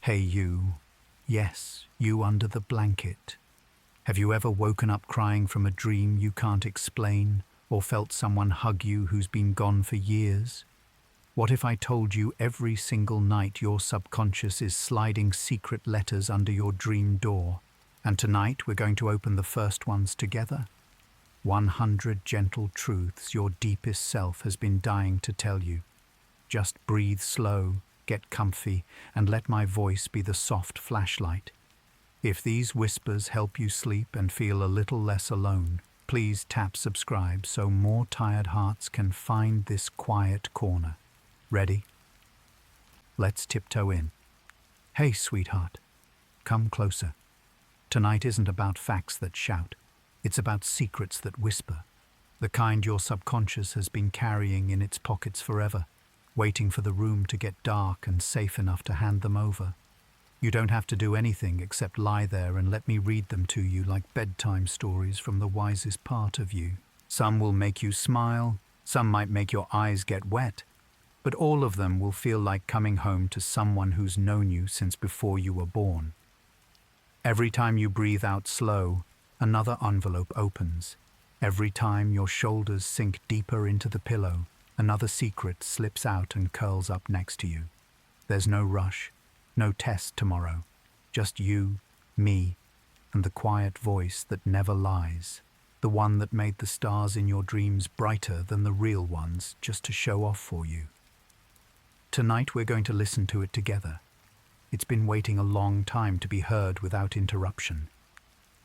Hey you, yes, you under the blanket. Have you ever woken up crying from a dream you can't explain, or felt someone hug you who's been gone for years? What if I told you every single night your subconscious is sliding secret letters under your dream door, and tonight we're going to open the first ones together? 100 gentle truths your deepest self has been dying to tell you. Just breathe slow, get comfy, and let my voice be the soft flashlight. If these whispers help you sleep and feel a little less alone, please tap subscribe so more tired hearts can find this quiet corner. Ready? Let's tiptoe in. Hey, sweetheart, come closer. Tonight isn't about facts that shout. It's about secrets that whisper, the kind your subconscious has been carrying in its pockets forever, waiting for the room to get dark and safe enough to hand them over. You don't have to do anything except lie there and let me read them to you like bedtime stories from the wisest part of you. Some will make you smile, some might make your eyes get wet, but all of them will feel like coming home to someone who's known you since before you were born. Every time you breathe out slow, another envelope opens. Every time your shoulders sink deeper into the pillow, another secret slips out and curls up next to you. There's no rush, no test tomorrow, just you, me, and the quiet voice that never lies, the one that made the stars in your dreams brighter than the real ones just to show off for you. Tonight we're going to listen to it together. It's been waiting a long time to be heard without interruption.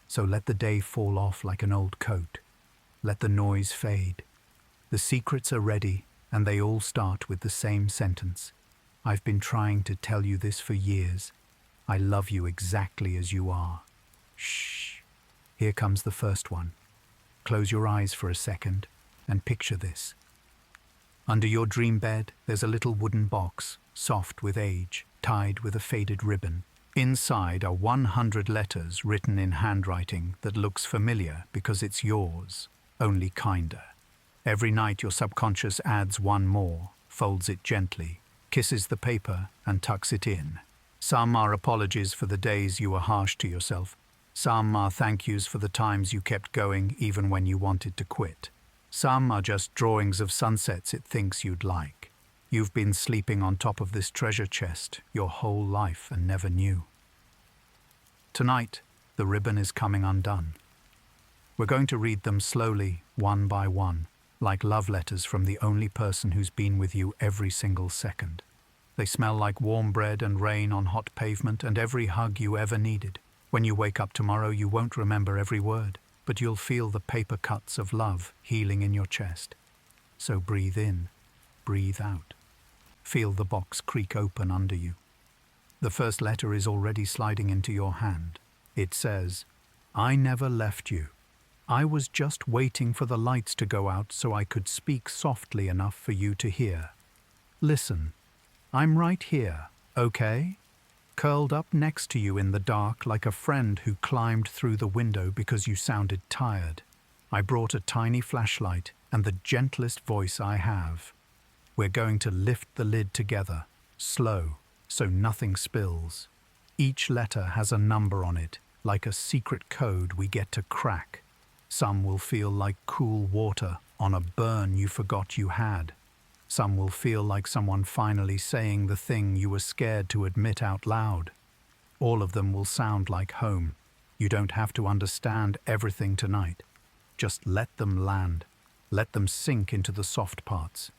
So let the day fall off like an old coat. Let the noise fade. The secrets are ready, and they all start with the same sentence. I've been trying to tell you this for years. I love you exactly as you are. Shh. Here comes the first one. Close your eyes for a second and picture this. Under your dream bed, there's a little wooden box, soft with age, tied with a faded ribbon. Inside are 100 letters written in handwriting that looks familiar because it's yours, only kinder. Every night your subconscious adds one more, folds it gently, kisses the paper and tucks it in. Some are apologies for the days you were harsh to yourself. Some are thank yous for the times you kept going even when you wanted to quit. Some are just drawings of sunsets it thinks you'd like. You've been sleeping on top of this treasure chest your whole life and never knew. Tonight, the ribbon is coming undone. We're going to read them slowly, one by one, like love letters from the only person who's been with you every single second. They smell like warm bread and rain on hot pavement and every hug you ever needed. When you wake up tomorrow, you won't remember every word, but you'll feel the paper cuts of love healing in your chest. So breathe in, breathe out. Feel the box creak open under you. The first letter is already sliding into your hand. It says, I never left you. I was just waiting for the lights to go out so I could speak softly enough for you to hear. Listen, I'm right here, okay? Curled up next to you in the dark like a friend who climbed through the window because you sounded tired. I brought a tiny flashlight and the gentlest voice I have. We're going to lift the lid together, slow, so nothing spills. Each letter has a number on it, like a secret code we get to crack. Some will feel like cool water on a burn you forgot you had. Some will feel like someone finally saying the thing you were scared to admit out loud. All of them will sound like home. You don't have to understand everything tonight. Just let them land. Let them sink into the soft parts.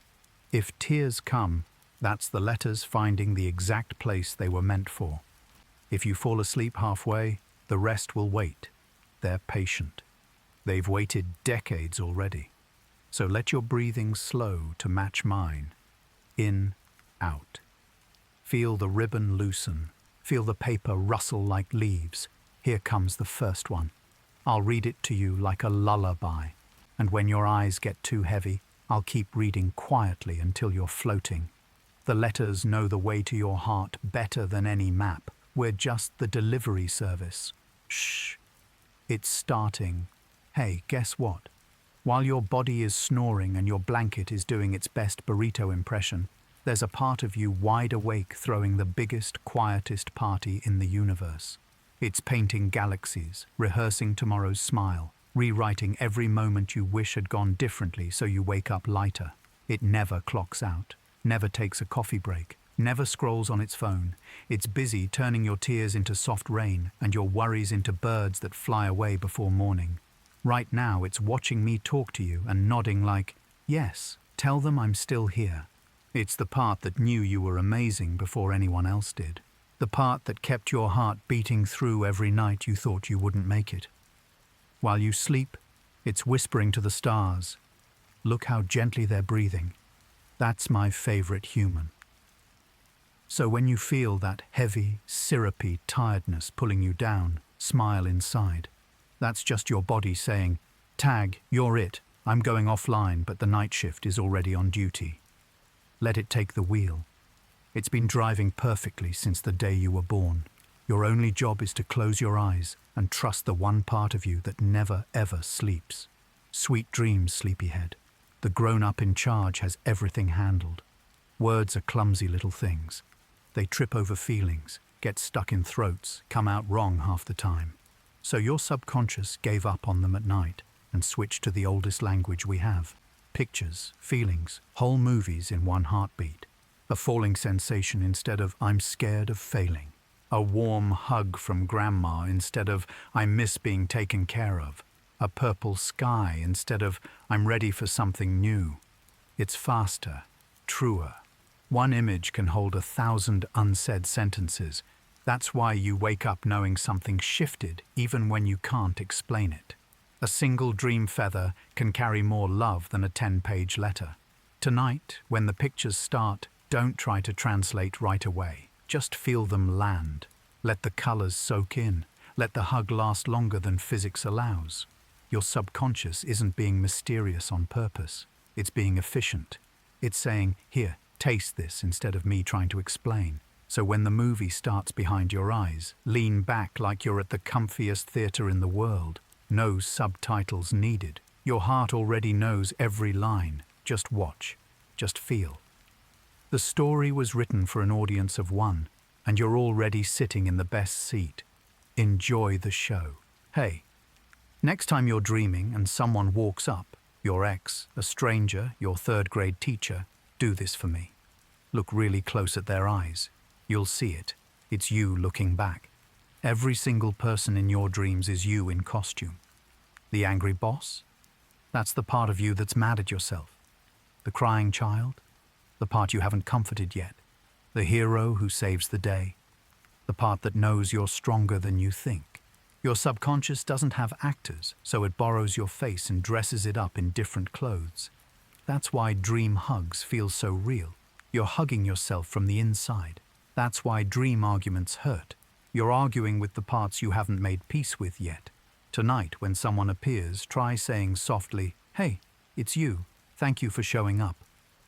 If tears come, that's the letters finding the exact place they were meant for. If you fall asleep halfway, the rest will wait. They're patient. They've waited decades already. So let your breathing slow to match mine. In, out. Feel the ribbon loosen. Feel the paper rustle like leaves. Here comes the first one. I'll read it to you like a lullaby. And when your eyes get too heavy, I'll keep reading quietly until you're floating. The letters know the way to your heart better than any map. We're just the delivery service. Shh. It's starting. Hey, guess what? While your body is snoring and your blanket is doing its best burrito impression, There's a part of you wide awake throwing the biggest, quietest party in the universe. It's painting galaxies, rehearsing tomorrow's smile, rewriting every moment you wish had gone differently so you wake up lighter. It never clocks out, never takes a coffee break, never scrolls on its phone. It's busy turning your tears into soft rain and your worries into birds that fly away before morning. Right now it's watching me talk to you and nodding like, yes, tell them I'm still here. It's the part that knew you were amazing before anyone else did. The part that kept your heart beating through every night you thought you wouldn't make it. While you sleep, it's whispering to the stars, look how gently they're breathing. That's my favorite human. So when you feel that heavy, syrupy tiredness pulling you down, smile inside. That's just your body saying, tag, you're it. I'm going offline, but the night shift is already on duty. Let it take the wheel. It's been driving perfectly since the day you were born. Your only job is to close your eyes and trust the one part of you that never ever sleeps. Sweet dreams, sleepyhead. The grown-up in charge has everything handled. Words are clumsy little things. They trip over feelings, get stuck in throats, come out wrong half the time. So your subconscious gave up on them at night and switched to the oldest language we have. Pictures, feelings, whole movies in one heartbeat. A falling sensation instead of I'm scared of failing. A warm hug from grandma instead of I miss being taken care of. A purple sky instead of I'm ready for something new. It's faster, truer. One image can hold 1,000 unsaid sentences. That's why you wake up knowing something shifted even when you can't explain it. A single dream feather can carry more love than a 10-page letter. Tonight, when the pictures start, don't try to translate right away. Just feel them land. Let the colors soak in. Let the hug last longer than physics allows. Your subconscious isn't being mysterious on purpose. It's being efficient. It's saying, here, taste this instead of me trying to explain. So when the movie starts behind your eyes, lean back like you're at the comfiest theater in the world. No subtitles needed. Your heart already knows every line. Just watch. Just feel. The story was written for an audience of one, and you're already sitting in the best seat. Enjoy the show. Hey, next time you're dreaming and someone walks up, your ex, a stranger, your third-grade teacher, do this for me. Look really close at their eyes. You'll see it. It's you looking back. Every single person in your dreams is you in costume. The angry boss? That's the part of you that's mad at yourself. The crying child? The part you haven't comforted yet. The hero who saves the day. The part that knows you're stronger than you think. Your subconscious doesn't have actors, so it borrows your face and dresses it up in different clothes. That's why dream hugs feel so real. You're hugging yourself from the inside. That's why dream arguments hurt. You're arguing with the parts you haven't made peace with yet. Tonight, when someone appears, try saying softly, hey, it's you. Thank you for showing up.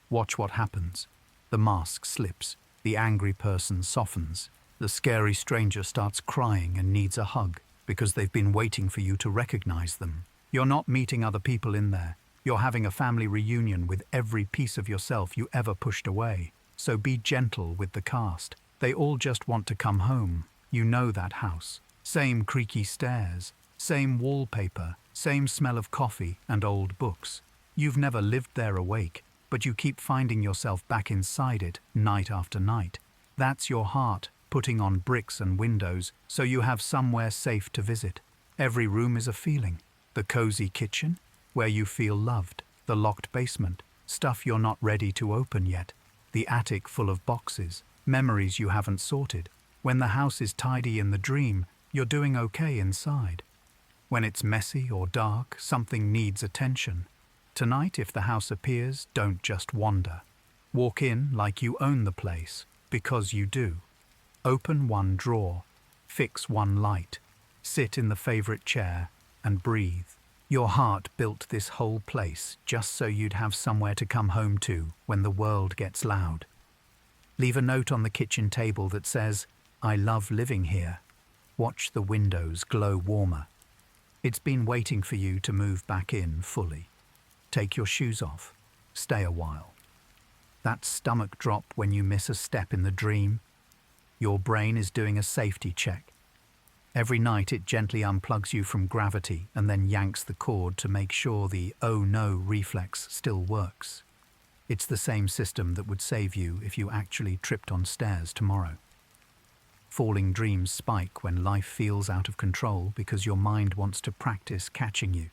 Watch what happens. The mask slips. The angry person softens. The scary stranger starts crying and needs a hug because they've been waiting for you to recognize them. You're not meeting other people in there. You're having a family reunion with every piece of yourself you ever pushed away. So be gentle with the cast. They all just want to come home. You know that house. Same creaky stairs. Same wallpaper. Same smell of coffee and old books. You've never lived there awake, but you keep finding yourself back inside it night after night. That's your heart putting on bricks and windows so you have somewhere safe to visit. Every room is a feeling. The cozy kitchen, where you feel loved. The locked basement, stuff you're not ready to open yet. The attic full of boxes, memories you haven't sorted. When the house is tidy in the dream, you're doing okay inside. When it's messy or dark, something needs attention. Tonight, if the house appears, don't just wander. Walk in like you own the place, because you do. Open one drawer, fix one light, sit in the favorite chair, and breathe. Your heart built this whole place just so you'd have somewhere to come home to when the world gets loud. Leave a note on the kitchen table that says, I love living here. Watch the windows glow warmer. It's been waiting for you to move back in fully. Take your shoes off. Stay a while. That stomach drop when you miss a step in the dream. Your brain is doing a safety check. Every night it gently unplugs you from gravity and then yanks the cord to make sure the "oh no" reflex still works. It's the same system that would save you if you actually tripped on stairs tomorrow. Falling dreams spike when life feels out of control because your mind wants to practice catching you.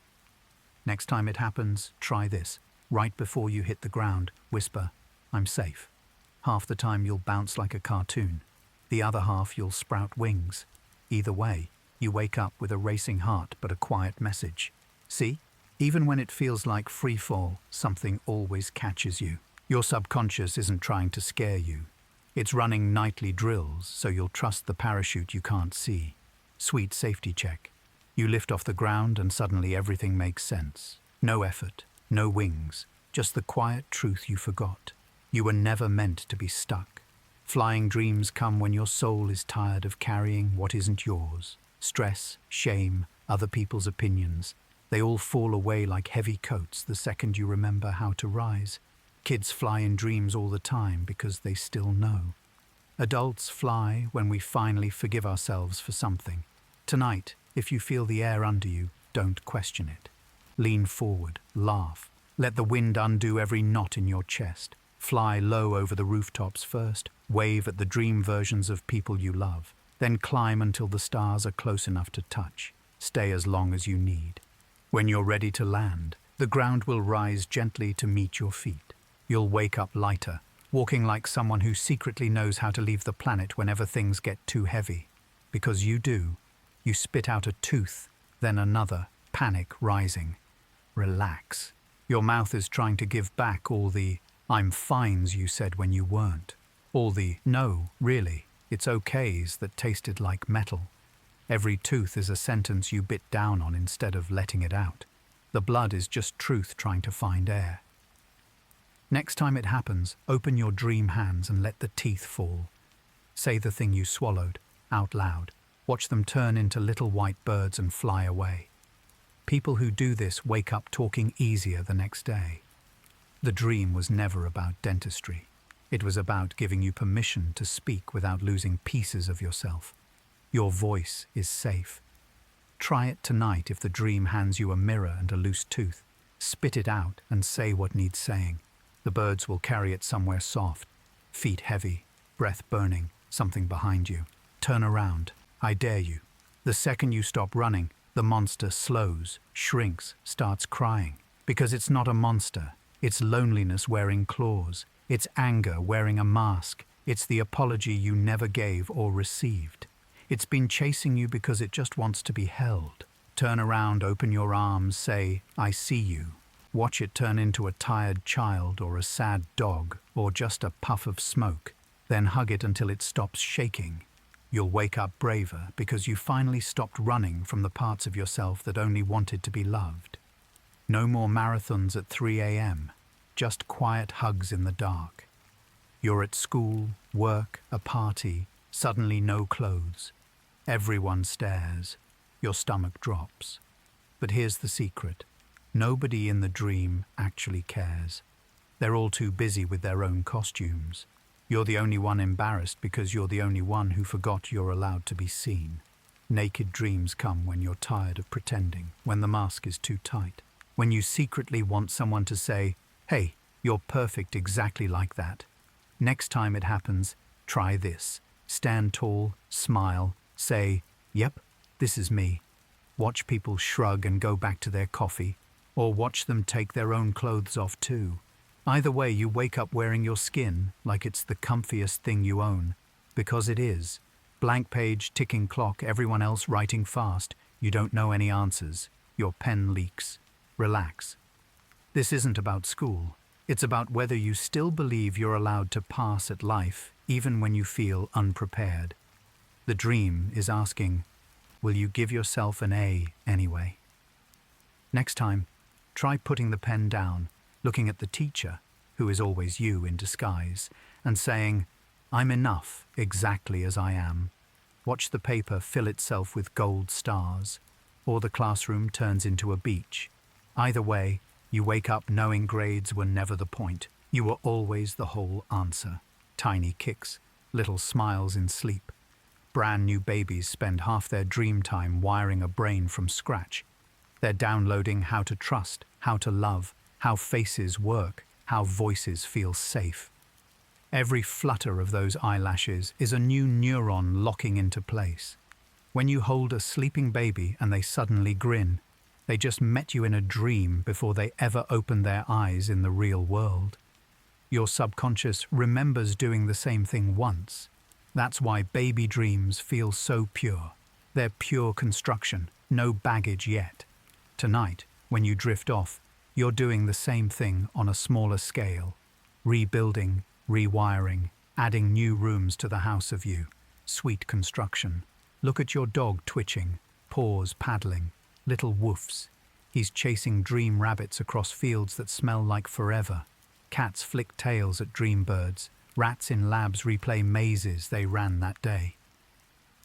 Next time it happens, try this. Right before you hit the ground, whisper, "I'm safe." Half the time you'll bounce like a cartoon. The other half you'll sprout wings. Either way, you wake up with a racing heart but a quiet message. See? Even when it feels like free fall, something always catches you. Your subconscious isn't trying to scare you. It's running nightly drills so you'll trust the parachute you can't see. Sweet safety check. You lift off the ground and suddenly everything makes sense. No effort, no wings, just the quiet truth you forgot. You were never meant to be stuck. Flying dreams come when your soul is tired of carrying what isn't yours. Stress, shame, other people's opinions. They all fall away like heavy coats the second you remember how to rise. Kids fly in dreams all the time because they still know. Adults fly when we finally forgive ourselves for something. Tonight, if you feel the air under you, don't question it. Lean forward, laugh. Let the wind undo every knot in your chest. Fly low over the rooftops first, wave at the dream versions of people you love, then climb until the stars are close enough to touch. Stay as long as you need. When you're ready to land, the ground will rise gently to meet your feet. You'll wake up lighter, walking like someone who secretly knows how to leave the planet whenever things get too heavy. Because you do. You spit out a tooth, then another, panic rising. Relax. Your mouth is trying to give back all the "I'm fines" you said when you weren't. All the "no, really, it's okays" that tasted like metal. Every tooth is a sentence you bit down on instead of letting it out. The blood is just truth trying to find air. Next time it happens, open your dream hands and let the teeth fall. Say the thing you swallowed, out loud. Watch them turn into little white birds and fly away. People who do this wake up talking easier the next day. The dream was never about dentistry. It was about giving you permission to speak without losing pieces of yourself. Your voice is safe. Try it tonight if the dream hands you a mirror and a loose tooth. Spit it out and say what needs saying. The birds will carry it somewhere soft. Feet heavy, breath burning, something behind you. Turn around. I dare you. The second you stop running, the monster slows, shrinks, starts crying. Because it's not a monster. It's loneliness wearing claws. It's anger wearing a mask. It's the apology you never gave or received. It's been chasing you because it just wants to be held. Turn around, open your arms, say, "I see you." Watch it turn into a tired child or a sad dog or just a puff of smoke. Then hug it until it stops shaking. You'll wake up braver because you finally stopped running from the parts of yourself that only wanted to be loved. No more marathons at 3 a.m., just quiet hugs in the dark. You're at school, work, a party, suddenly no clothes. Everyone stares. Your stomach drops. But here's the secret. Nobody in the dream actually cares. They're all too busy with their own costumes. You're the only one embarrassed because you're the only one who forgot you're allowed to be seen. Naked dreams come when you're tired of pretending, when the mask is too tight, when you secretly want someone to say, "Hey, you're perfect exactly like that." Next time it happens, try this. Stand tall, smile, say, "Yep, this is me." Watch people shrug and go back to their coffee, or watch them take their own clothes off too. Either way, you wake up wearing your skin like it's the comfiest thing you own, because it is. Blank page, ticking clock, everyone else writing fast. You don't know any answers. Your pen leaks. Relax. This isn't about school. It's about whether you still believe you're allowed to pass at life, even when you feel unprepared. The dream is asking, will you give yourself an A anyway? Next time, try putting the pen down, looking at the teacher, who is always you in disguise, and saying, "I'm enough exactly as I am." Watch the paper fill itself with gold stars, or the classroom turns into a beach. Either way, you wake up knowing grades were never the point. You were always the whole answer. Tiny kicks, little smiles in sleep. Brand new babies spend half their dream time wiring a brain from scratch. They're downloading how to trust, how to love, how faces work, how voices feel safe. Every flutter of those eyelashes is a new neuron locking into place. When you hold a sleeping baby and they suddenly grin, they just met you in a dream before they ever opened their eyes in the real world. Your subconscious remembers doing the same thing once. That's why baby dreams feel so pure. They're pure construction, no baggage yet. Tonight, when you drift off, you're doing the same thing on a smaller scale. Rebuilding, rewiring, adding new rooms to the house of you. Sweet construction. Look at your dog twitching, paws paddling, little woofs. He's chasing dream rabbits across fields that smell like forever. Cats flick tails at dream birds. Rats in labs replay mazes they ran that day.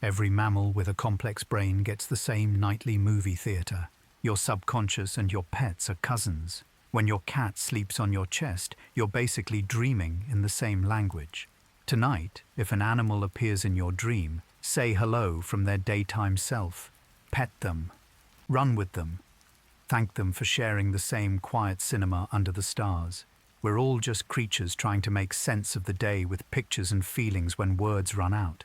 Every mammal with a complex brain gets the same nightly movie theater. Your subconscious and your pets are cousins. When your cat sleeps on your chest, you're basically dreaming in the same language. Tonight, if an animal appears in your dream, say hello from their daytime self. Pet them. Run with them. Thank them for sharing the same quiet cinema under the stars. We're all just creatures trying to make sense of the day with pictures and feelings when words run out.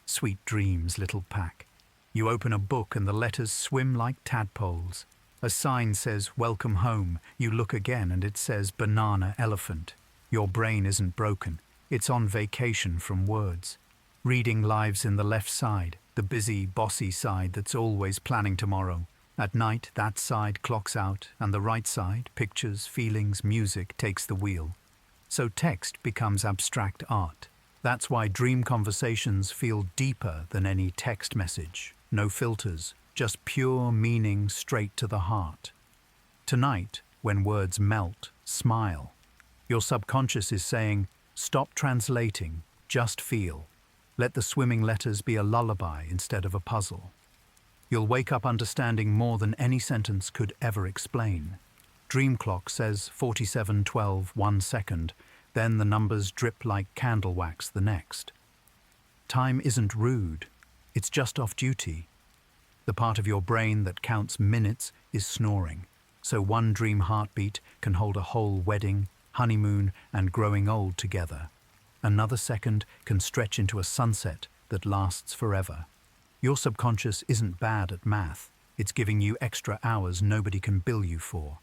Sweet dreams, little pack. You open a book and the letters swim like tadpoles. A sign says, "Welcome home." You look again and it says, "Banana elephant." Your brain isn't broken. It's on vacation from words. Reading lives in the left side, the busy, bossy side that's always planning tomorrow. At night, that side clocks out, and the right side, pictures, feelings, music, takes the wheel. So text becomes abstract art. That's why dream conversations feel deeper than any text message. No filters, just pure meaning straight to the heart. Tonight, when words melt, smile. Your subconscious is saying, stop translating, just feel. Let the swimming letters be a lullaby instead of a puzzle. You'll wake up understanding more than any sentence could ever explain. Dream clock says 47:12, 1 second, then the numbers drip like candle wax the next. Time isn't rude, it's just off duty. The part of your brain that counts minutes is snoring, so one dream heartbeat can hold a whole wedding, honeymoon, and growing old together. Another second can stretch into a sunset that lasts forever. Your subconscious isn't bad at math. It's giving you extra hours nobody can bill you for.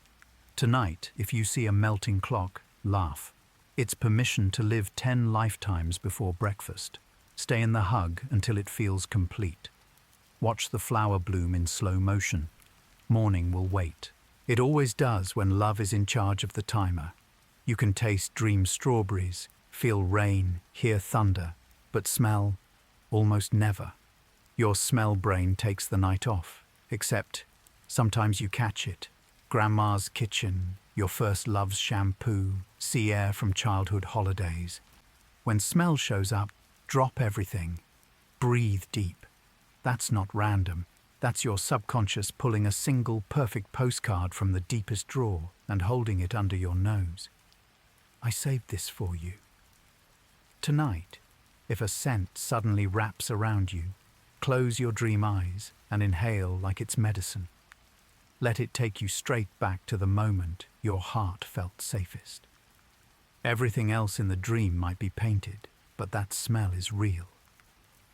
Tonight, if you see a melting clock, laugh. It's permission to live 10 lifetimes before breakfast. Stay in the hug until it feels complete. Watch the flower bloom in slow motion. Morning will wait. It always does when love is in charge of the timer. You can taste dream strawberries, feel rain, hear thunder, but smell almost never. Your smell brain takes the night off, except sometimes you catch it. Grandma's kitchen, your first love's shampoo, sea air from childhood holidays. When smell shows up, drop everything. Breathe deep. That's not random. That's your subconscious pulling a single perfect postcard from the deepest drawer and holding it under your nose. I saved this for you. Tonight, if a scent suddenly wraps around you, close your dream eyes and inhale like it's medicine. Let it take you straight back to the moment your heart felt safest. Everything else in the dream might be painted, but that smell is real.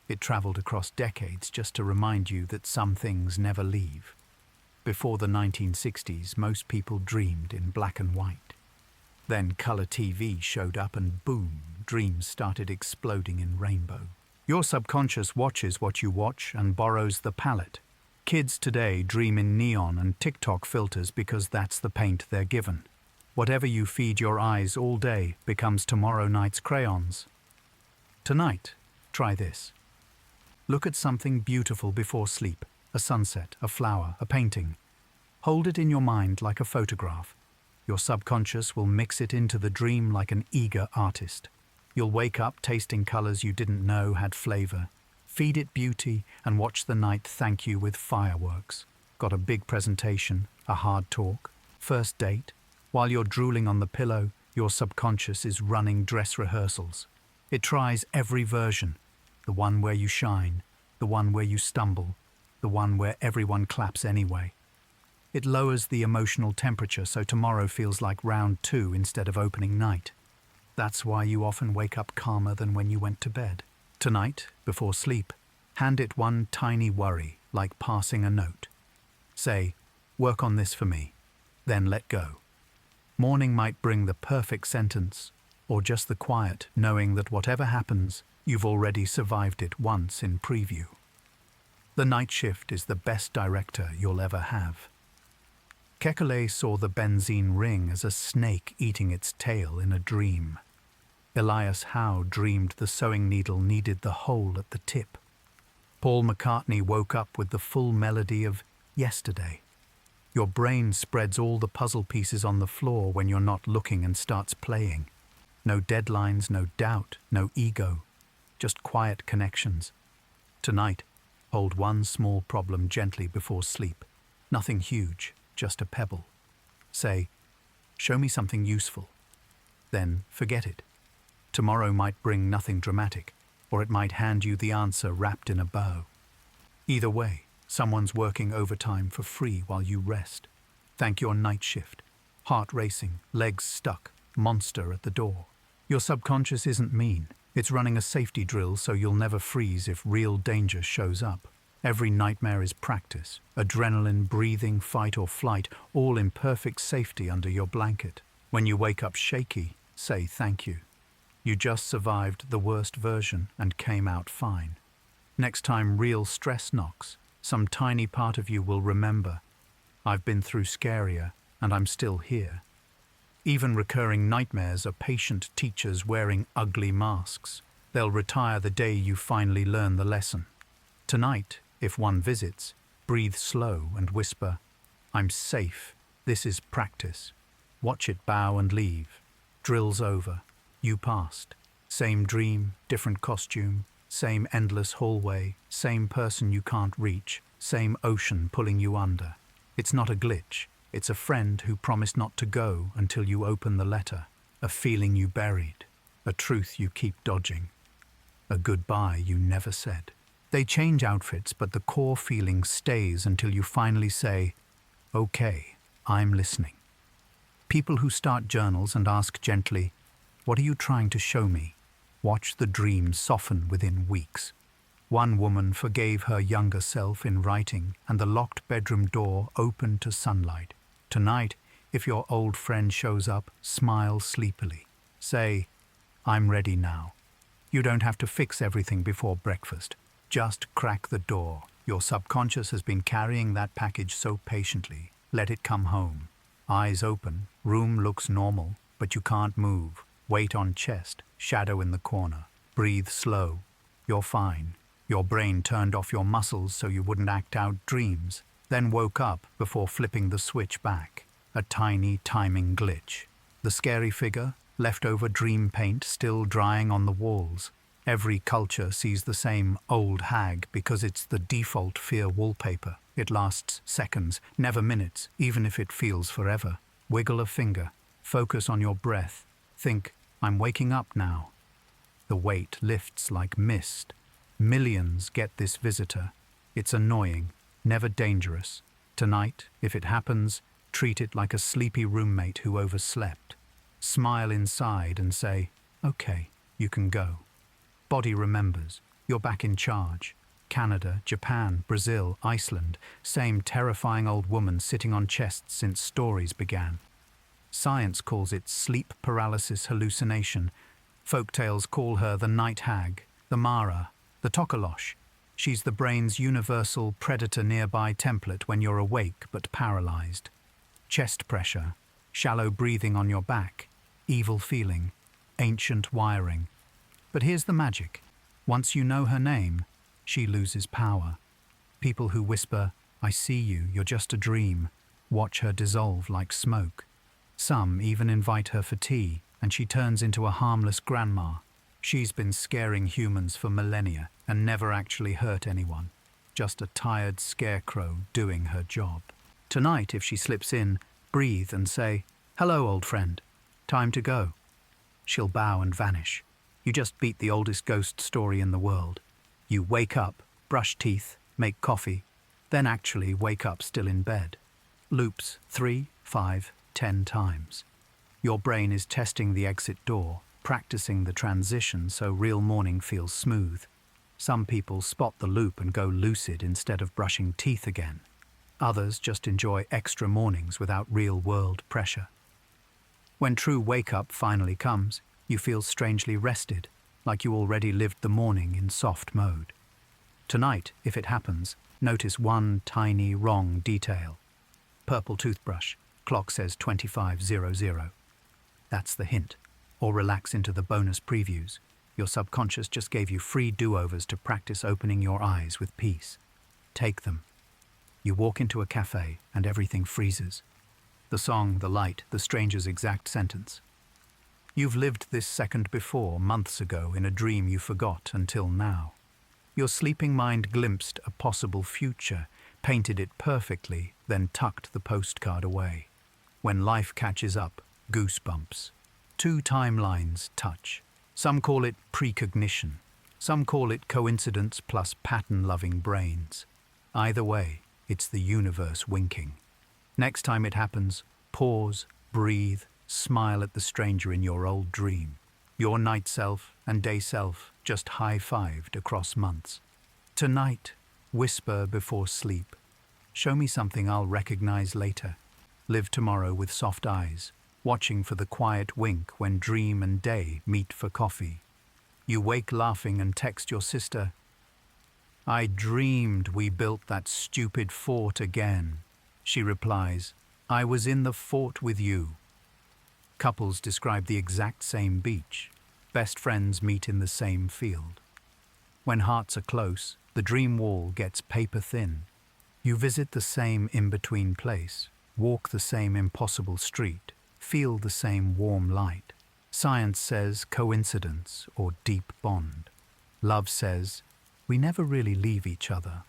It traveled across decades just to remind you that some things never leave. Before the 1960s, most people dreamed in black and white. Then color TV showed up and boom, dreams started exploding in rainbow. Your subconscious watches what you watch and borrows the palette. Kids today dream in neon and TikTok filters because that's the paint they're given. Whatever you feed your eyes all day becomes tomorrow night's crayons. Tonight, try this. Look at something beautiful before sleep, a sunset, a flower, a painting. Hold it in your mind like a photograph. Your subconscious will mix it into the dream like an eager artist. You'll wake up tasting colors you didn't know had flavor. Feed it beauty and watch the night thank you with fireworks. Got a big presentation, a hard talk, first date? While you're drooling on the pillow, Your subconscious is running dress rehearsals. It tries every version, the one where you shine, the one where you stumble, the one where everyone claps anyway. It lowers the emotional temperature so tomorrow feels like round two instead of opening night. That's why you often wake up calmer than when you went to bed. Tonight, before sleep, hand it one tiny worry, like passing a note. Say, work on this for me, then let go. Morning might bring the perfect sentence, or just the quiet, knowing that whatever happens, you've already survived it once in preview. The night shift is the best director you'll ever have. Kekulé saw the benzene ring as a snake eating its tail in a dream. Elias Howe dreamed the sewing needle needed the hole at the tip. Paul McCartney woke up with the full melody of Yesterday. Your brain spreads all the puzzle pieces on the floor when you're not looking and starts playing. No deadlines, no doubt, no ego, just quiet connections. Tonight, hold one small problem gently before sleep. Nothing huge, just a pebble. Say, show me something useful. Then forget it. Tomorrow might bring nothing dramatic, or it might hand you the answer wrapped in a bow. Either way, someone's working overtime for free while you rest. Thank your night shift. Heart racing, legs stuck, monster at the door. Your subconscious isn't mean. It's running a safety drill so you'll never freeze if real danger shows up. Every nightmare is practice. Adrenaline, breathing, fight or flight, all in perfect safety under your blanket. When you wake up shaky, say thank you. You just survived the worst version and came out fine. Next time real stress knocks, some tiny part of you will remember, I've been through scarier and I'm still here. Even recurring nightmares are patient teachers wearing ugly masks. They'll retire the day you finally learn the lesson. Tonight, if one visits, breathe slow and whisper, I'm safe. This is practice. Watch it bow and leave. Drill's over. You passed. Same dream, different costume, same endless hallway, same person you can't reach, same ocean pulling you under. It's not a glitch. It's a friend who promised not to go until you open the letter. A feeling you buried. A truth you keep dodging. A goodbye you never said. They change outfits, but the core feeling stays until you finally say, okay, I'm listening. People who start journals and ask gently, what are you trying to show me? Watch the dream soften within weeks. One woman forgave her younger self in writing, and the locked bedroom door opened to sunlight. Tonight, if your old friend shows up, smile sleepily. Say, I'm ready now. You don't have to fix everything before breakfast. Just crack the door. Your subconscious has been carrying that package so patiently. Let it come home. Eyes open, room looks normal, but you can't move. Weight on chest, shadow in the corner. Breathe slow. You're fine. Your brain turned off your muscles so you wouldn't act out dreams, then woke up before flipping the switch back. A tiny timing glitch. The scary figure, leftover dream paint still drying on the walls. Every culture sees the same old hag because it's the default fear wallpaper. It lasts seconds, never minutes, even if it feels forever. Wiggle a finger. Focus on your breath. Think, I'm waking up now. The weight lifts like mist. Millions get this visitor. It's annoying, never dangerous. Tonight, if it happens, treat it like a sleepy roommate who overslept. Smile inside and say, okay, you can go. Body remembers. You're back in charge. Canada, Japan, Brazil, Iceland. Same terrifying old woman sitting on chests since stories began. Science calls it sleep paralysis hallucination. Folktales call her the night hag, the Mara, the Tokolosh. She's the brain's universal predator nearby template when you're awake but paralyzed. Chest pressure, shallow breathing on your back, evil feeling, ancient wiring. But here's the magic. Once you know her name, she loses power. People who whisper, I see you, you're just a dream, watch her dissolve like smoke. Some even invite her for tea, and she turns into a harmless grandma. She's been scaring humans for millennia and never actually hurt anyone. Just a tired scarecrow doing her job. Tonight, if she slips in, breathe and say, hello, old friend. Time to go. She'll bow and vanish. You just beat the oldest ghost story in the world. You wake up, brush teeth, make coffee, then actually wake up still in bed. Loops 3, 5, 10 times. Your brain is testing the exit door, practicing the transition so real morning feels smooth. Some people spot the loop and go lucid instead of brushing teeth again. Others just enjoy extra mornings without real-world pressure. When true wake-up finally comes, you feel strangely rested, like you already lived the morning in soft mode. Tonight, if it happens, notice one tiny wrong detail. Purple toothbrush, clock says 25:00. That's the hint. Or relax into the bonus previews. Your subconscious just gave you free do-overs to practice opening your eyes with peace. Take them. You walk into a cafe and everything freezes. The song, the light, the stranger's exact sentence. You've lived this second before, months ago, in a dream you forgot until now. Your sleeping mind glimpsed a possible future, painted it perfectly, then tucked the postcard away. When life catches up, goosebumps. Two timelines touch. Some call it precognition. Some call it coincidence plus pattern-loving brains. Either way, it's the universe winking. Next time it happens, pause, breathe, smile at the stranger in your old dream. Your night self and day self just high-fived across months. Tonight, whisper before sleep. Show me something I'll recognize later. Live tomorrow with soft eyes, watching for the quiet wink when dream and day meet for coffee. You wake laughing and text your sister, "I dreamed we built that stupid fort again." She replies, "I was in the fort with you." Couples describe the exact same beach. Best friends meet in the same field. When hearts are close, the dream wall gets paper thin. You visit the same in-between place, walk the same impossible street, feel the same warm light. Science says coincidence or deep bond. Love says, we never really leave each other.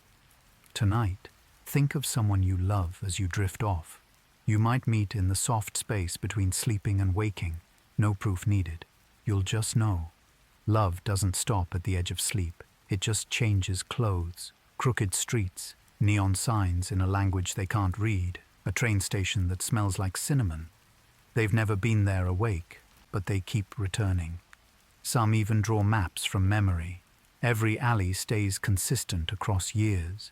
Tonight, think of someone you love as you drift off. You might meet in the soft space between sleeping and waking. No proof needed. You'll just know. Love doesn't stop at the edge of sleep. It just changes clothes, crooked streets, neon signs in a language they can't read, a train station that smells like cinnamon. They've never been there awake, but they keep returning. Some even draw maps from memory. Every alley stays consistent across years.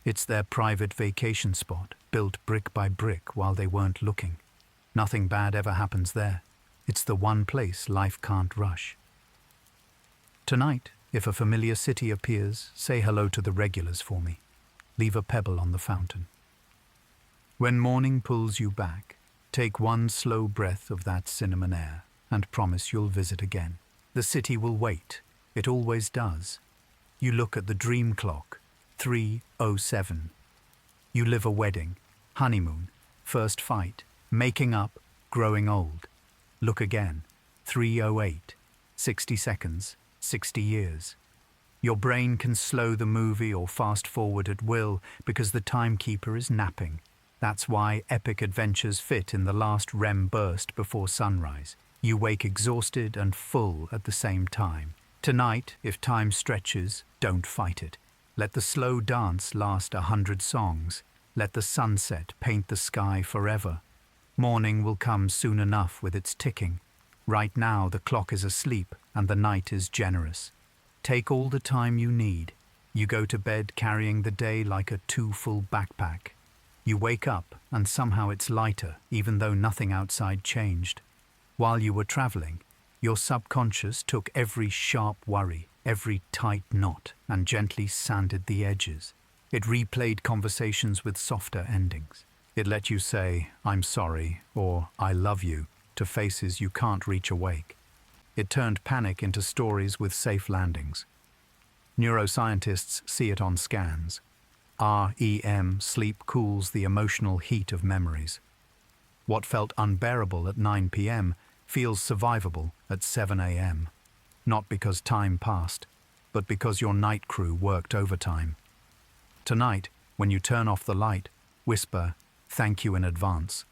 It's their private vacation spot, built brick by brick while they weren't looking. Nothing bad ever happens there. It's the one place life can't rush. Tonight, if a familiar city appears, say hello to the regulars for me. Leave a pebble on the fountain. When morning pulls you back, take one slow breath of that cinnamon air and promise you'll visit again. The city will wait. It always does. You look at the dream clock, 3:07. You live a wedding, honeymoon, first fight, making up, growing old. Look again, 3:08, 60 seconds, 60 years. Your brain can slow the movie or fast forward at will because the timekeeper is napping. That's why epic adventures fit in the last REM burst before sunrise. You wake exhausted and full at the same time. Tonight, if time stretches, don't fight it. Let the slow dance last 100 songs. Let the sunset paint the sky forever. Morning will come soon enough with its ticking. Right now the clock is asleep and the night is generous. Take all the time you need. You go to bed carrying the day like a 2 full backpack. You wake up and somehow it's lighter even though nothing outside changed. While you were traveling, your subconscious took every sharp worry, every tight knot, and gently sanded the edges. It replayed conversations with softer endings. It let you say, "I'm sorry," or "I love you," to faces you can't reach awake. It turned panic into stories with safe landings. Neuroscientists see it on scans. REM, sleep, cools the emotional heat of memories. What felt unbearable at 9 p.m. feels survivable at 7 a.m. Not because time passed, but because your night crew worked overtime. Tonight, when you turn off the light, whisper, "Thank you in advance."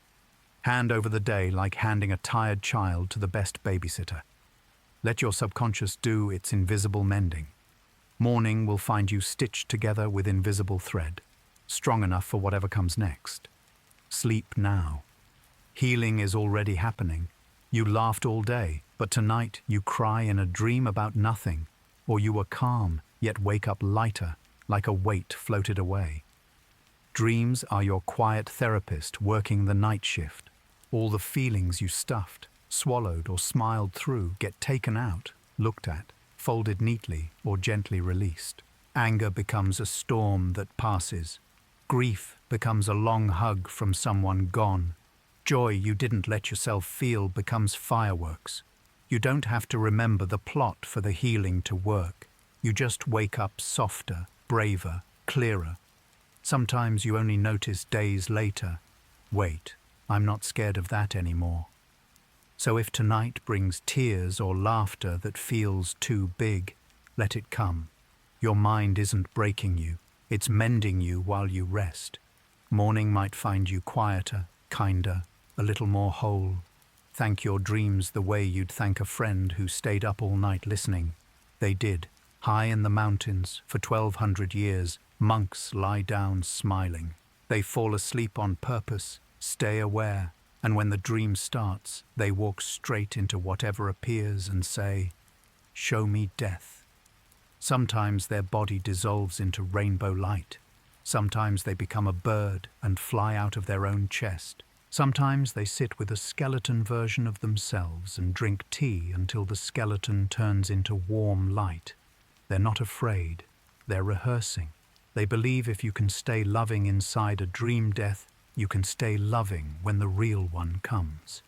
Hand over the day like handing a tired child to the best babysitter. Let your subconscious do its invisible mending. Morning will find you stitched together with invisible thread, strong enough for whatever comes next. Sleep now. Healing is already happening. You laughed all day, but tonight you cry in a dream about nothing, or you were calm, yet wake up lighter, like a weight floated away. Dreams are your quiet therapist working the night shift. All the feelings you stuffed, swallowed, or smiled through get taken out, looked at, folded neatly, or gently released. Anger becomes a storm that passes. Grief becomes a long hug from someone gone. Joy you didn't let yourself feel becomes fireworks. You don't have to remember the plot for the healing to work. You just wake up softer, braver, clearer. Sometimes you only notice days later, wait, I'm not scared of that anymore. So if tonight brings tears or laughter that feels too big, let it come. Your mind isn't breaking you, it's mending you while you rest. Morning might find you quieter, kinder, a little more whole. Thank your dreams the way you'd thank a friend who stayed up all night listening. They did. High in the mountains, for 1,200 years, monks lie down smiling. They fall asleep on purpose, stay aware, and when the dream starts, they walk straight into whatever appears and say, "Show me death." Sometimes their body dissolves into rainbow light. Sometimes they become a bird and fly out of their own chest. Sometimes they sit with a skeleton version of themselves and drink tea until the skeleton turns into warm light. They're not afraid. They're rehearsing. They believe if you can stay loving inside a dream death, you can stay loving when the real one comes.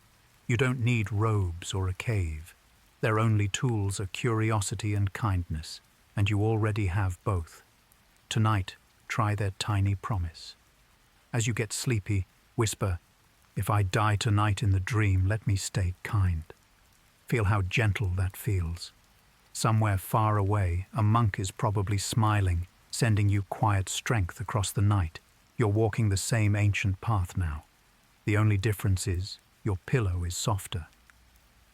You don't need robes or a cave. Their only tools are curiosity and kindness, and you already have both. Tonight, try their tiny promise. As you get sleepy, whisper, "If I die tonight in the dream, let me stay kind." Feel how gentle that feels. Somewhere far away, a monk is probably smiling, sending you quiet strength across the night. You're walking the same ancient path now. The only difference is your pillow is softer.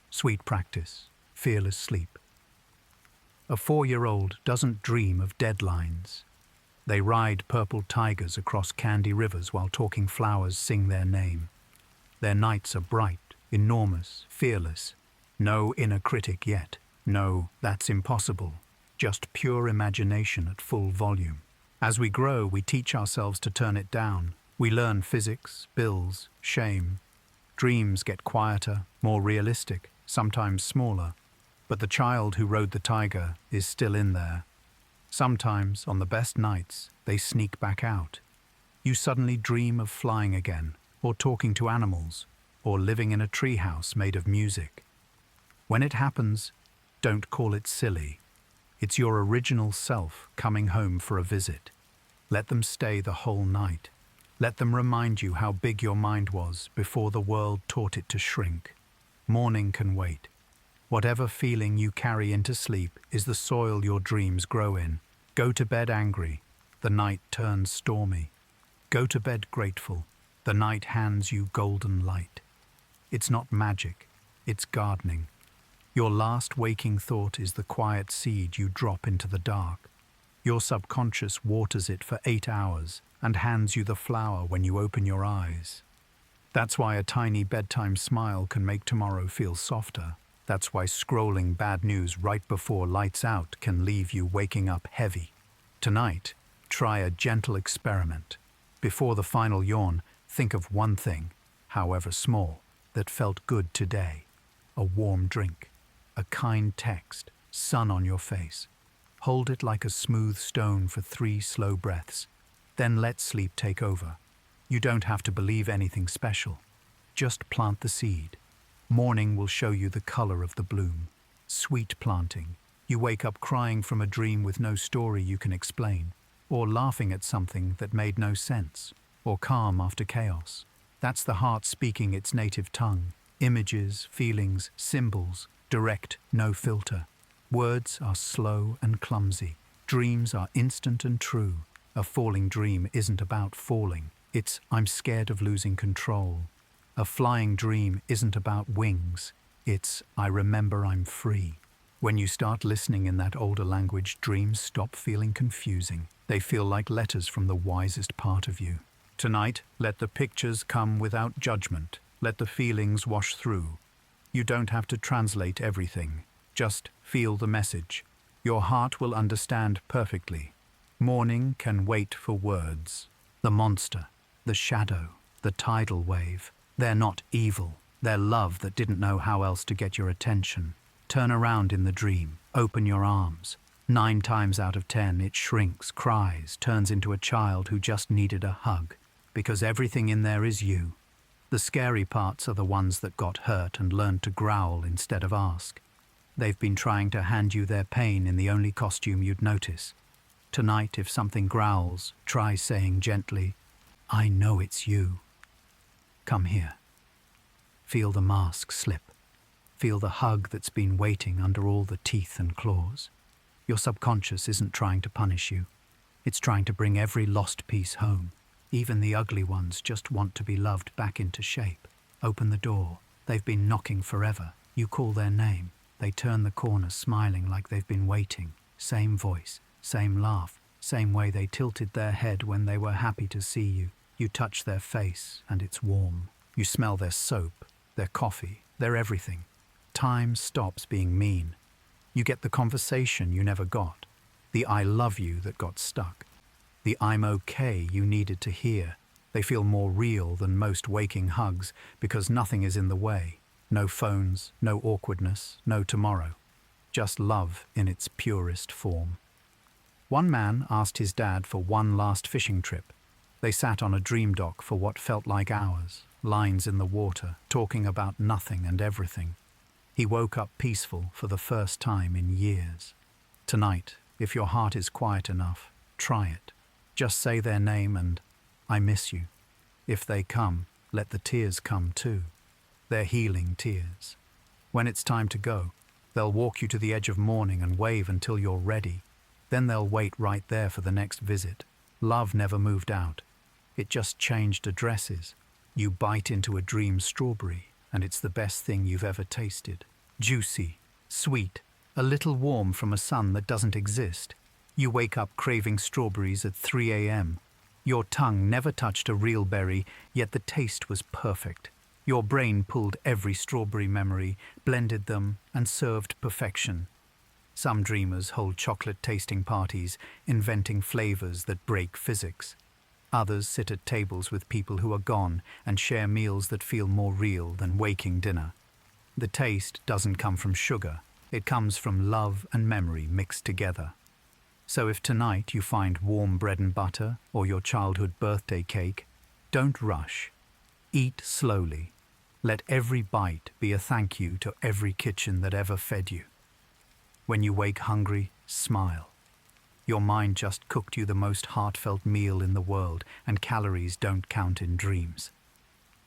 Sweet practice, fearless sleep. A 4-year-old doesn't dream of deadlines. They ride purple tigers across candy rivers while talking flowers sing their name. Their nights are bright, enormous, fearless. No inner critic yet. No, that's impossible. Just pure imagination at full volume. As we grow, we teach ourselves to turn it down. We learn physics, bills, shame. Dreams get quieter, more realistic, sometimes smaller. But the child who rode the tiger is still in there. Sometimes, on the best nights, they sneak back out. You suddenly dream of flying again, or talking to animals, or living in a treehouse made of music. When it happens, don't call it silly. It's your original self coming home for a visit. Let them stay the whole night. Let them remind you how big your mind was before the world taught it to shrink. Morning can wait. Whatever feeling you carry into sleep is the soil your dreams grow in. Go to bed angry. The night turns stormy. Go to bed grateful. The night hands you golden light. It's not magic. It's gardening. Your last waking thought is the quiet seed you drop into the dark. Your subconscious waters it for 8 hours and hands you the flower when you open your eyes. That's why a tiny bedtime smile can make tomorrow feel softer. That's why scrolling bad news right before lights out can leave you waking up heavy. Tonight, try a gentle experiment. Before the final yawn, think of one thing, however small, that felt good today. A warm drink. A kind text, sun on your face. Hold it like a smooth stone for 3 slow breaths. Then let sleep take over. You don't have to believe anything special. Just plant the seed. Morning will show you the color of the bloom. Sweet planting. You wake up crying from a dream with no story you can explain, or laughing at something that made no sense, or calm after chaos. That's the heart speaking its native tongue. Images, feelings, symbols. Direct, no filter. Words are slow and clumsy. Dreams are instant and true. A falling dream isn't about falling. It's, I'm scared of losing control. A flying dream isn't about wings. It's, I remember I'm free. When you start listening in that older language, dreams stop feeling confusing. They feel like letters from the wisest part of you. Tonight, let the pictures come without judgment. Let the feelings wash through. You don't have to translate everything. Just feel the message. Your heart will understand perfectly. Morning can wait for words. The monster, the shadow, the tidal wave. They're not evil. They're love that didn't know how else to get your attention. Turn around in the dream. Open your arms. 9 times out of 10, it shrinks, cries, turns into a child who just needed a hug. Because everything in there is you. The scary parts are the ones that got hurt and learned to growl instead of ask. They've been trying to hand you their pain in the only costume you'd notice. Tonight, if something growls, try saying gently, "I know it's you. Come here." Feel the mask slip. Feel the hug that's been waiting under all the teeth and claws. Your subconscious isn't trying to punish you. It's trying to bring every lost piece home. Even the ugly ones just want to be loved back into shape. Open the door. They've been knocking forever. You call their name. They turn the corner smiling like they've been waiting. Same voice, same laugh, same way they tilted their head when they were happy to see you. You touch their face and it's warm. You smell their soap, their coffee, their everything. Time stops being mean. You get the conversation you never got. The I love you that got stuck. The I'm okay you needed to hear. They feel more real than most waking hugs because nothing is in the way. No phones, no awkwardness, no tomorrow. Just love in its purest form. One man asked his dad for one last fishing trip. They sat on a dream dock for what felt like hours, lines in the water, talking about nothing and everything. He woke up peaceful for the first time in years. Tonight, if your heart is quiet enough, try it. Just say their name and, "I miss you." If they come, let the tears come too. They're healing tears. When it's time to go, they'll walk you to the edge of morning and wave until you're ready. Then they'll wait right there for the next visit. Love never moved out. It just changed addresses. You bite into a dream strawberry, and it's the best thing you've ever tasted. Juicy, sweet, a little warm from a sun that doesn't exist. You wake up craving strawberries at 3 a.m. Your tongue never touched a real berry, yet the taste was perfect. Your brain pulled every strawberry memory, blended them, and served perfection. Some dreamers hold chocolate tasting parties, inventing flavors that break physics. Others sit at tables with people who are gone and share meals that feel more real than waking dinner. The taste doesn't come from sugar. It comes from love and memory mixed together. So if tonight you find warm bread and butter or your childhood birthday cake, don't rush. Eat slowly. Let every bite be a thank you to every kitchen that ever fed you. When you wake hungry, smile. Your mind just cooked you the most heartfelt meal in the world, and calories don't count in dreams.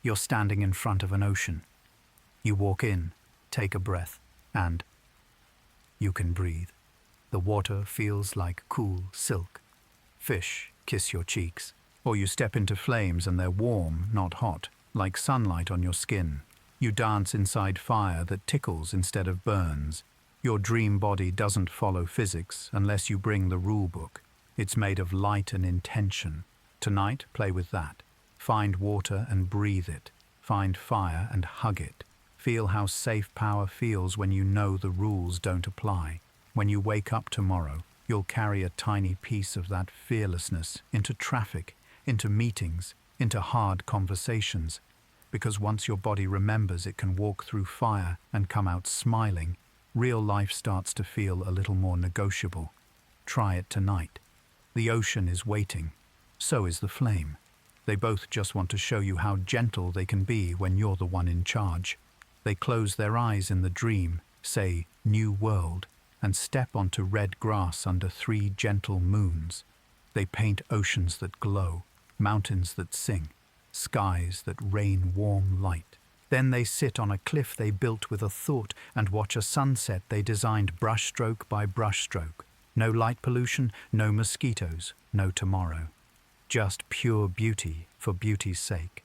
You're standing in front of an ocean. You walk in, take a breath, and you can breathe. The water feels like cool silk. Fish kiss your cheeks. Or you step into flames and they're warm, not hot, like sunlight on your skin. You dance inside fire that tickles instead of burns. Your dream body doesn't follow physics unless you bring the rule book. It's made of light and intention. Tonight, play with that. Find water and breathe it. Find fire and hug it. Feel how safe power feels when you know the rules don't apply. When you wake up tomorrow, you'll carry a tiny piece of that fearlessness into traffic, into meetings, into hard conversations. Because once your body remembers it can walk through fire and come out smiling, real life starts to feel a little more negotiable. Try it tonight. The ocean is waiting. So is the flame. They both just want to show you how gentle they can be when you're the one in charge. They close their eyes in the dream, say, "New world," and step onto red grass under 3 gentle moons. They paint oceans that glow, mountains that sing, skies that rain warm light. Then they sit on a cliff they built with a thought and watch a sunset they designed brushstroke by brushstroke. No light pollution, no mosquitoes, no tomorrow. Just pure beauty for beauty's sake.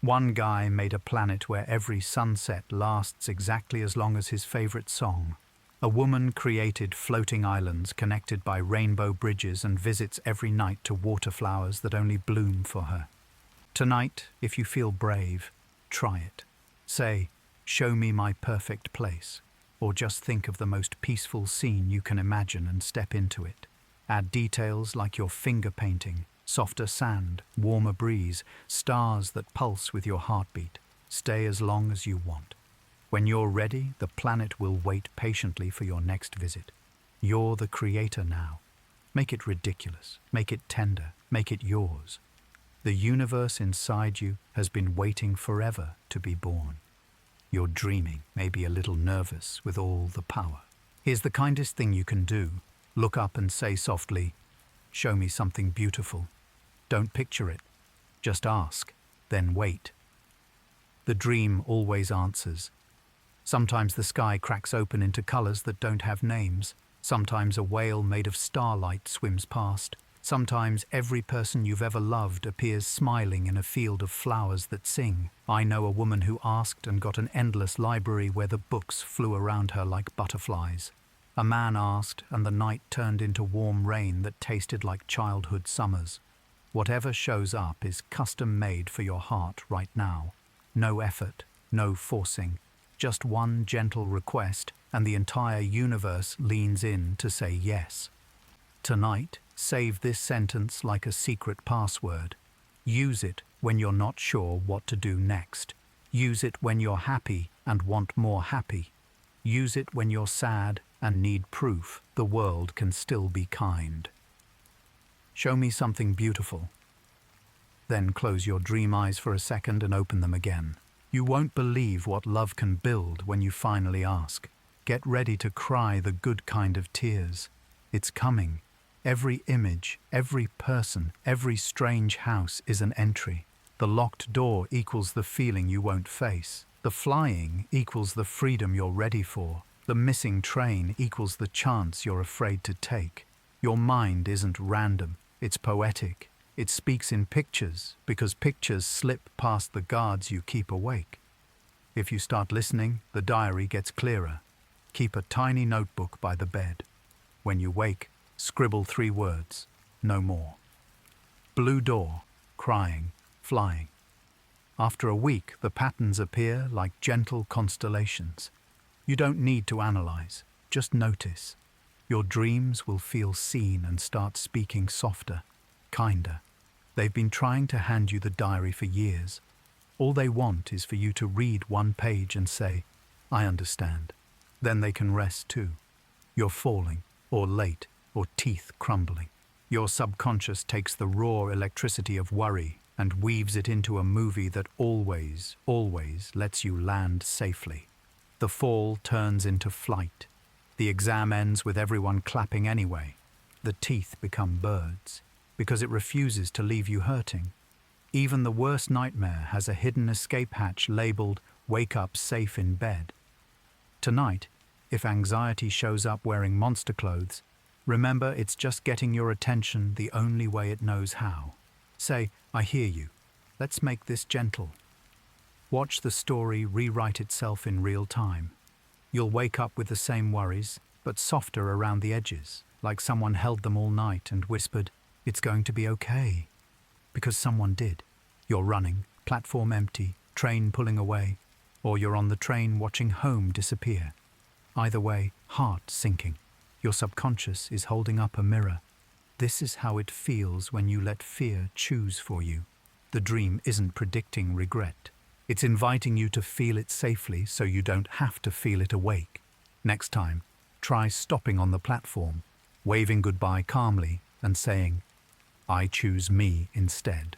One guy made a planet where every sunset lasts exactly as long as his favorite song. A woman created floating islands connected by rainbow bridges and visits every night to water flowers that only bloom for her. Tonight, if you feel brave, try it. Say, "Show me my perfect place," or just think of the most peaceful scene you can imagine and step into it. Add details like your finger painting, softer sand, warmer breeze, stars that pulse with your heartbeat. Stay as long as you want. When you're ready, the planet will wait patiently for your next visit. You're the creator now. Make it ridiculous, make it tender, make it yours. The universe inside you has been waiting forever to be born. You're dreaming, maybe a little nervous with all the power. Here's the kindest thing you can do. Look up and say softly, "Show me something beautiful." Don't picture it. Just ask, then wait. The dream always answers. Sometimes the sky cracks open into colors that don't have names. Sometimes a whale made of starlight swims past. Sometimes every person you've ever loved appears smiling in a field of flowers that sing. I know a woman who asked and got an endless library where the books flew around her like butterflies. A man asked and the night turned into warm rain that tasted like childhood summers. Whatever shows up is custom made for your heart right now. No effort, no forcing. Just one gentle request, and the entire universe leans in to say yes. Tonight, save this sentence like a secret password. Use it when you're not sure what to do next. Use it when you're happy and want more happy. Use it when you're sad and need proof the world can still be kind. Show me something beautiful. Then close your dream eyes for a second and open them again. You won't believe what love can build when you finally ask. Get ready to cry the good kind of tears. It's coming. Every image, every person, every strange house is an entry. The locked door equals the feeling you won't face. The flying equals the freedom you're ready for. The missing train equals the chance you're afraid to take. Your mind isn't random, it's poetic. It speaks in pictures because pictures slip past the guards you keep awake. If you start listening, the diary gets clearer. Keep a tiny notebook by the bed. When you wake, scribble 3 words, no more. Blue door, crying, flying. After a week, the patterns appear like gentle constellations. You don't need to analyze, just notice. Your dreams will feel seen and start speaking softer, kinder. They've been trying to hand you the diary for years. All they want is for you to read one page and say, "I understand." Then they can rest too. You're falling, or late, or teeth crumbling. Your subconscious takes the raw electricity of worry and weaves it into a movie that always lets you land safely. The fall turns into flight. The exam ends with everyone clapping anyway. The teeth become birds, because it refuses to leave you hurting. Even the worst nightmare has a hidden escape hatch labeled "Wake up safe in bed." Tonight, if anxiety shows up wearing monster clothes, remember it's just getting your attention the only way it knows how. Say, "I hear you. Let's make this gentle." Watch the story rewrite itself in real time. You'll wake up with the same worries, but softer around the edges, like someone held them all night and whispered, "It's going to be okay." Because someone did. You're running, platform empty, train pulling away, or you're on the train watching home disappear. Either way, heart sinking. Your subconscious is holding up a mirror. This is how it feels when you let fear choose for you. The dream isn't predicting regret. It's inviting you to feel it safely so you don't have to feel it awake. Next time, try stopping on the platform, waving goodbye calmly and saying, "I choose me instead."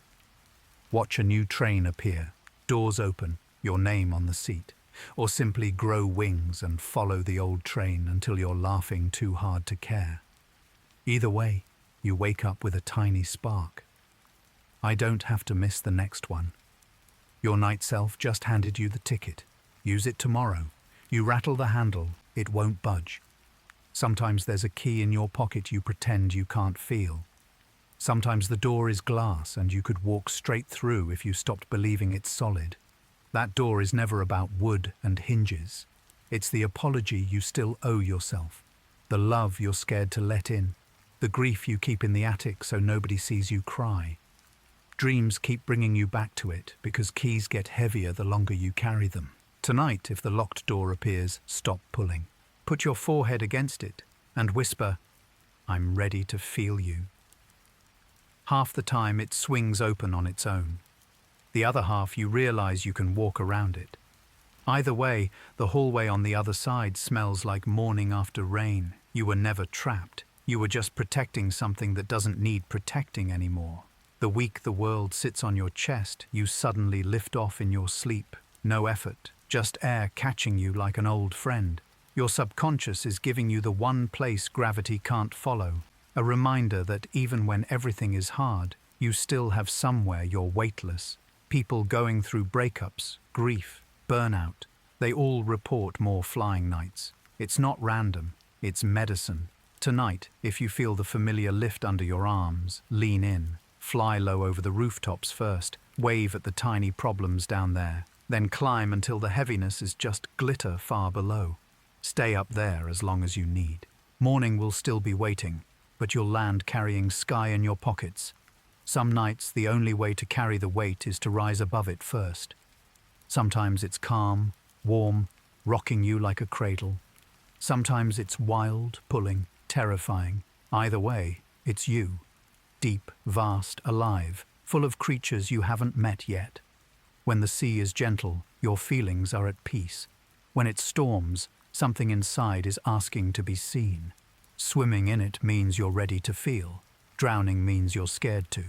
Watch a new train appear, doors open, your name on the seat, or simply grow wings and follow the old train until you're laughing too hard to care. Either way, you wake up with a tiny spark. I don't have to miss the next one. Your night self just handed you the ticket. Use it tomorrow. You rattle the handle, it won't budge. Sometimes there's a key in your pocket you pretend you can't feel. Sometimes the door is glass and you could walk straight through if you stopped believing it's solid. That door is never about wood and hinges. It's the apology you still owe yourself, the love you're scared to let in, the grief you keep in the attic so nobody sees you cry. Dreams keep bringing you back to it because keys get heavier the longer you carry them. Tonight, if the locked door appears, stop pulling. Put your forehead against it and whisper, "I'm ready to feel you." Half the time it swings open on its own. The other half you realize you can walk around it. Either way, the hallway on the other side smells like morning after rain. You were never trapped. You were just protecting something that doesn't need protecting anymore. The week the world sits on your chest, you suddenly lift off in your sleep. No effort, just air catching you like an old friend. Your subconscious is giving you the one place gravity can't follow. A reminder that even when everything is hard, you still have somewhere you're weightless. People going through breakups, grief, burnout, they all report more flying nights. It's not random, it's medicine. Tonight, if you feel the familiar lift under your arms, lean in. Fly low over the rooftops first, wave at the tiny problems down there, then climb until the heaviness is just glitter far below. Stay up there as long as you need. Morning will still be waiting, but you'll land carrying sky in your pockets. Some nights the only way to carry the weight is to rise above it first. Sometimes it's calm, warm, rocking you like a cradle. Sometimes it's wild, pulling, terrifying. Either way, it's you. Deep, vast, alive, full of creatures you haven't met yet. When the sea is gentle, your feelings are at peace. When it storms, something inside is asking to be seen. Swimming in it means you're ready to feel. Drowning means you're scared to.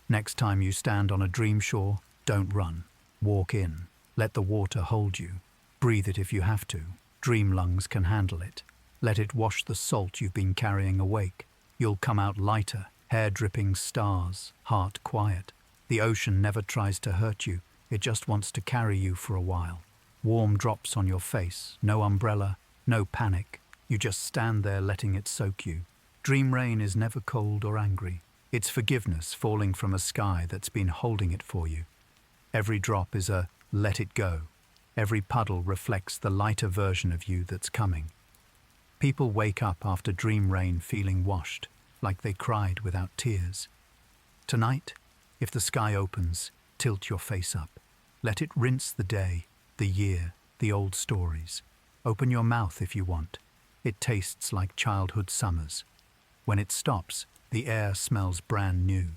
Next time you stand on a dream shore, don't run. Walk in. Let the water hold you. Breathe it if you have to. Dream lungs can handle it. Let it wash the salt you've been carrying awake. You'll come out lighter, hair dripping stars, heart quiet. The ocean never tries to hurt you. It just wants to carry you for a while. Warm drops on your face, no umbrella, no panic. You just stand there letting it soak you. Dream rain is never cold or angry. It's forgiveness falling from a sky that's been holding it for you. Every drop is a let it go. Every puddle reflects the lighter version of you that's coming. People wake up after dream rain feeling washed, like they cried without tears. Tonight, if the sky opens, tilt your face up. Let it rinse the day, the year, the old stories. Open your mouth if you want. It tastes like childhood summers. When it stops, the air smells brand new.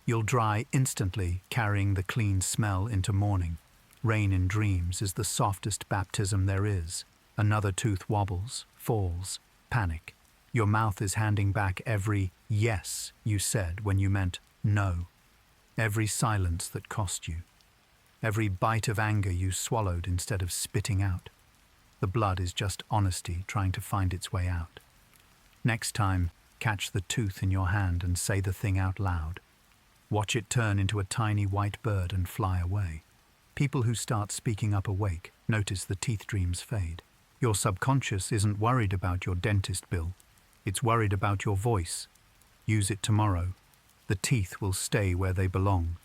You'll dry instantly, carrying the clean smell into morning. Rain in dreams is the softest baptism there is. Another tooth wobbles, falls, panic. Your mouth is handing back every yes you said when you meant no. Every silence that cost you. Every bite of anger you swallowed instead of spitting out. The blood is just honesty trying to find its way out. Next time, catch the tooth in your hand and say the thing out loud. Watch it turn into a tiny white bird and fly away. People who start speaking up awake notice the teeth dreams fade. Your subconscious isn't worried about your dentist bill. It's worried about your voice. Use it tomorrow. The teeth will stay where they belong.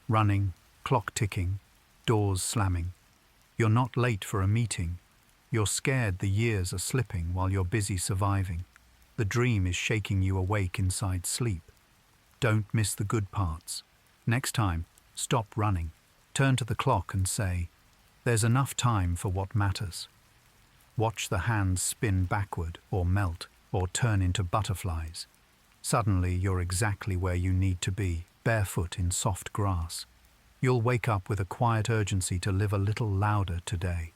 Running, clock ticking, doors slamming. You're not late for a meeting. You're scared the years are slipping while you're busy surviving. The dream is shaking you awake inside sleep. Don't miss the good parts. Next time, stop running. Turn to the clock and say, "There's enough time for what matters." Watch the hands spin backward or melt or turn into butterflies. Suddenly you're exactly where you need to be, barefoot in soft grass. You'll wake up with a quiet urgency to live a little louder today.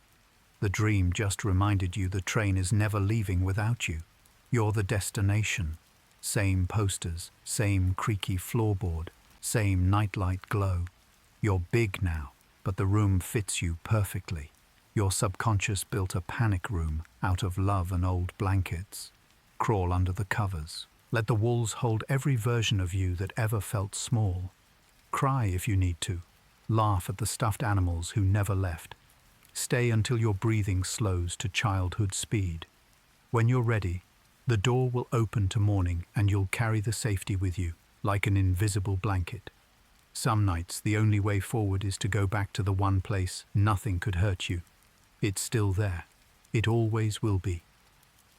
The dream just reminded you the train is never leaving without you. You're the destination. Same posters, same creaky floorboard, same nightlight glow. You're big now, but the room fits you perfectly. Your subconscious built a panic room out of love and old blankets. Crawl under the covers. Let the walls hold every version of you that ever felt small. Cry if you need to. Laugh at the stuffed animals who never left. Stay until your breathing slows to childhood speed. When you're ready, the door will open to morning and you'll carry the safety with you. like an invisible blanket. Some nights, the only way forward is to go back to the one place nothing could hurt you. It's still there. It always will be.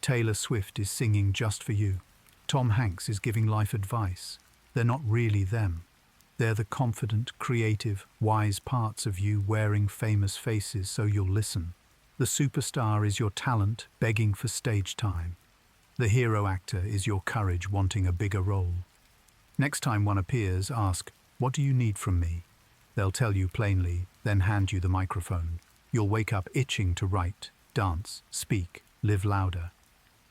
Taylor Swift is singing just for you. Tom Hanks is giving life advice. They're not really them. They're the confident, creative, wise parts of you wearing famous faces so you'll listen. The superstar is your talent begging for stage time. The hero actor is your courage wanting a bigger role. Next time one appears, ask, "What do you need from me?" They'll tell you plainly, then hand you the microphone. You'll wake up itching to write, dance, speak, live louder.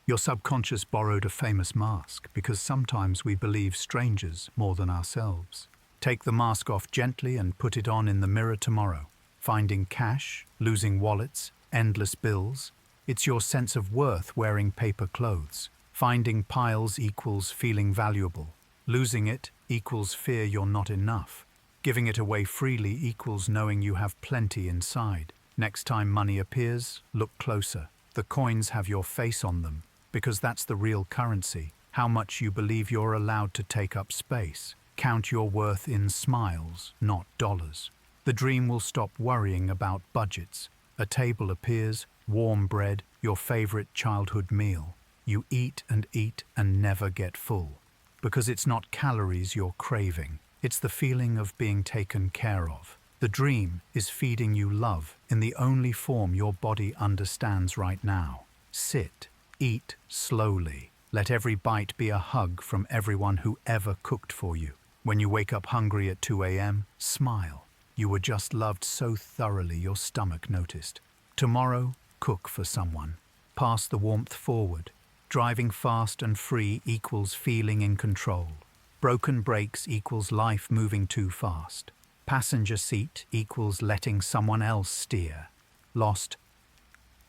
Your subconscious borrowed a famous mask because sometimes we believe strangers more than ourselves. Take the mask off gently and put it on in the mirror tomorrow. Finding cash, losing wallets, endless bills. It's your sense of worth wearing paper clothes. Finding piles equals feeling valuable. Losing it equals fear you're not enough. Giving it away freely equals knowing you have plenty inside. Next time money appears, look closer. The coins have your face on them, because that's the real currency, how much you believe you're allowed to take up space. Count your worth in smiles, not dollars. The dream will stop worrying about budgets. A table appears, warm bread, your favorite childhood meal. You eat and never get full. Because it's not calories you're craving. It's the feeling of being taken care of. The dream is feeding you love in the only form your body understands right now. Sit, eat slowly. Let every bite be a hug from everyone who ever cooked for you. When you wake up hungry at 2 a.m., smile. You were just loved so thoroughly your stomach noticed. Tomorrow, cook for someone. Pass the warmth forward. Driving fast and free equals feeling in control. Broken brakes equals life moving too fast. Passenger seat equals letting someone else steer. Lost,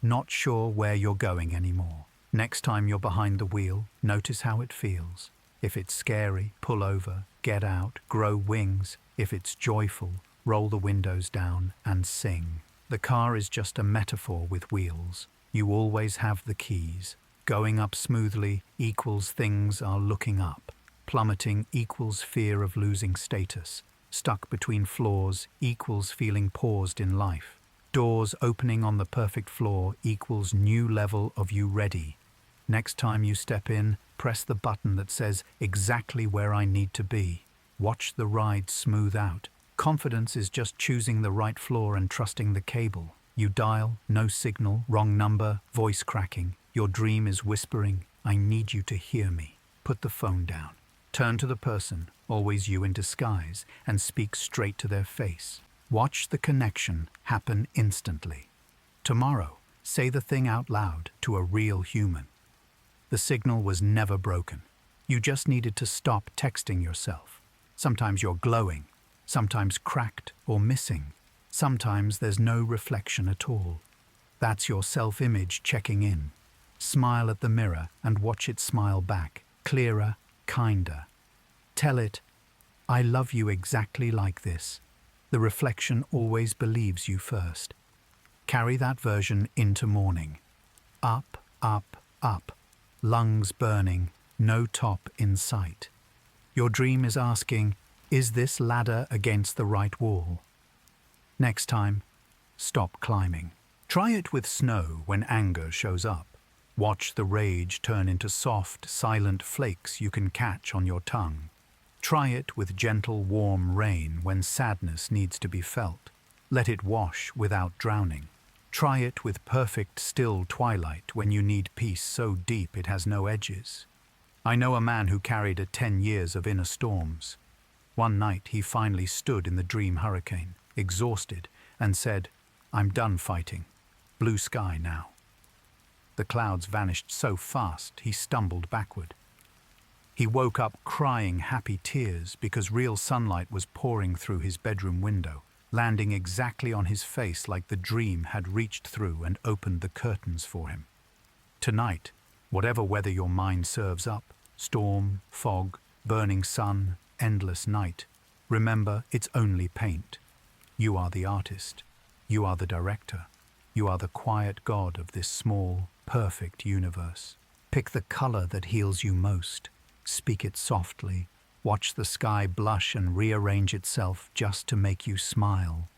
not sure where you're going anymore. Next time you're behind the wheel, notice how it feels. If it's scary, pull over, get out, grow wings. If it's joyful, roll the windows down and sing. The car is just a metaphor with wheels. You always have the keys. Going up smoothly equals things are looking up. Plummeting equals fear of losing status. Stuck between floors equals feeling paused in life. Doors opening on the perfect floor equals new level of you ready. Next time you step in, press the button that says exactly where I need to be. Watch the ride smooth out. Confidence is just choosing the right floor and trusting the cable. You dial, no signal, wrong number, voice cracking. Your dream is whispering, I need you to hear me. Put the phone down. Turn to the person, always you in disguise, and speak straight to their face. Watch the connection happen instantly. Tomorrow, say the thing out loud to a real human. The signal was never broken. You just needed to stop texting yourself. Sometimes you're glowing, sometimes cracked or missing. Sometimes there's no reflection at all. That's your self-image checking in. Smile at the mirror and watch it smile back, clearer, kinder. Tell it, I love you exactly like this. The reflection always believes you first. Carry that version into morning. Up, up, up. Lungs burning, no top in sight. Your dream is asking, is this ladder against the right wall? Next time, stop climbing. Try it with snow when anger shows up. Watch the rage turn into soft, silent flakes you can catch on your tongue. Try it with gentle, warm rain when sadness needs to be felt. Let it wash without drowning. Try it with perfect, still twilight when you need peace so deep it has no edges. I know a man who carried 10 years of inner storms. One night he finally stood in the dream hurricane, exhausted, and said, I'm done fighting. Blue sky now. The clouds vanished so fast he stumbled backward. He woke up crying happy tears because real sunlight was pouring through his bedroom window, landing exactly on his face like the dream had reached through and opened the curtains for him. Tonight, whatever weather your mind serves up, storm, fog, burning sun, endless night, remember it's only paint. You are the artist. You are the director. You are the quiet god of this small, perfect universe. Pick the color that heals you most. Speak it softly, Watch the sky blush and rearrange itself just to make you smile.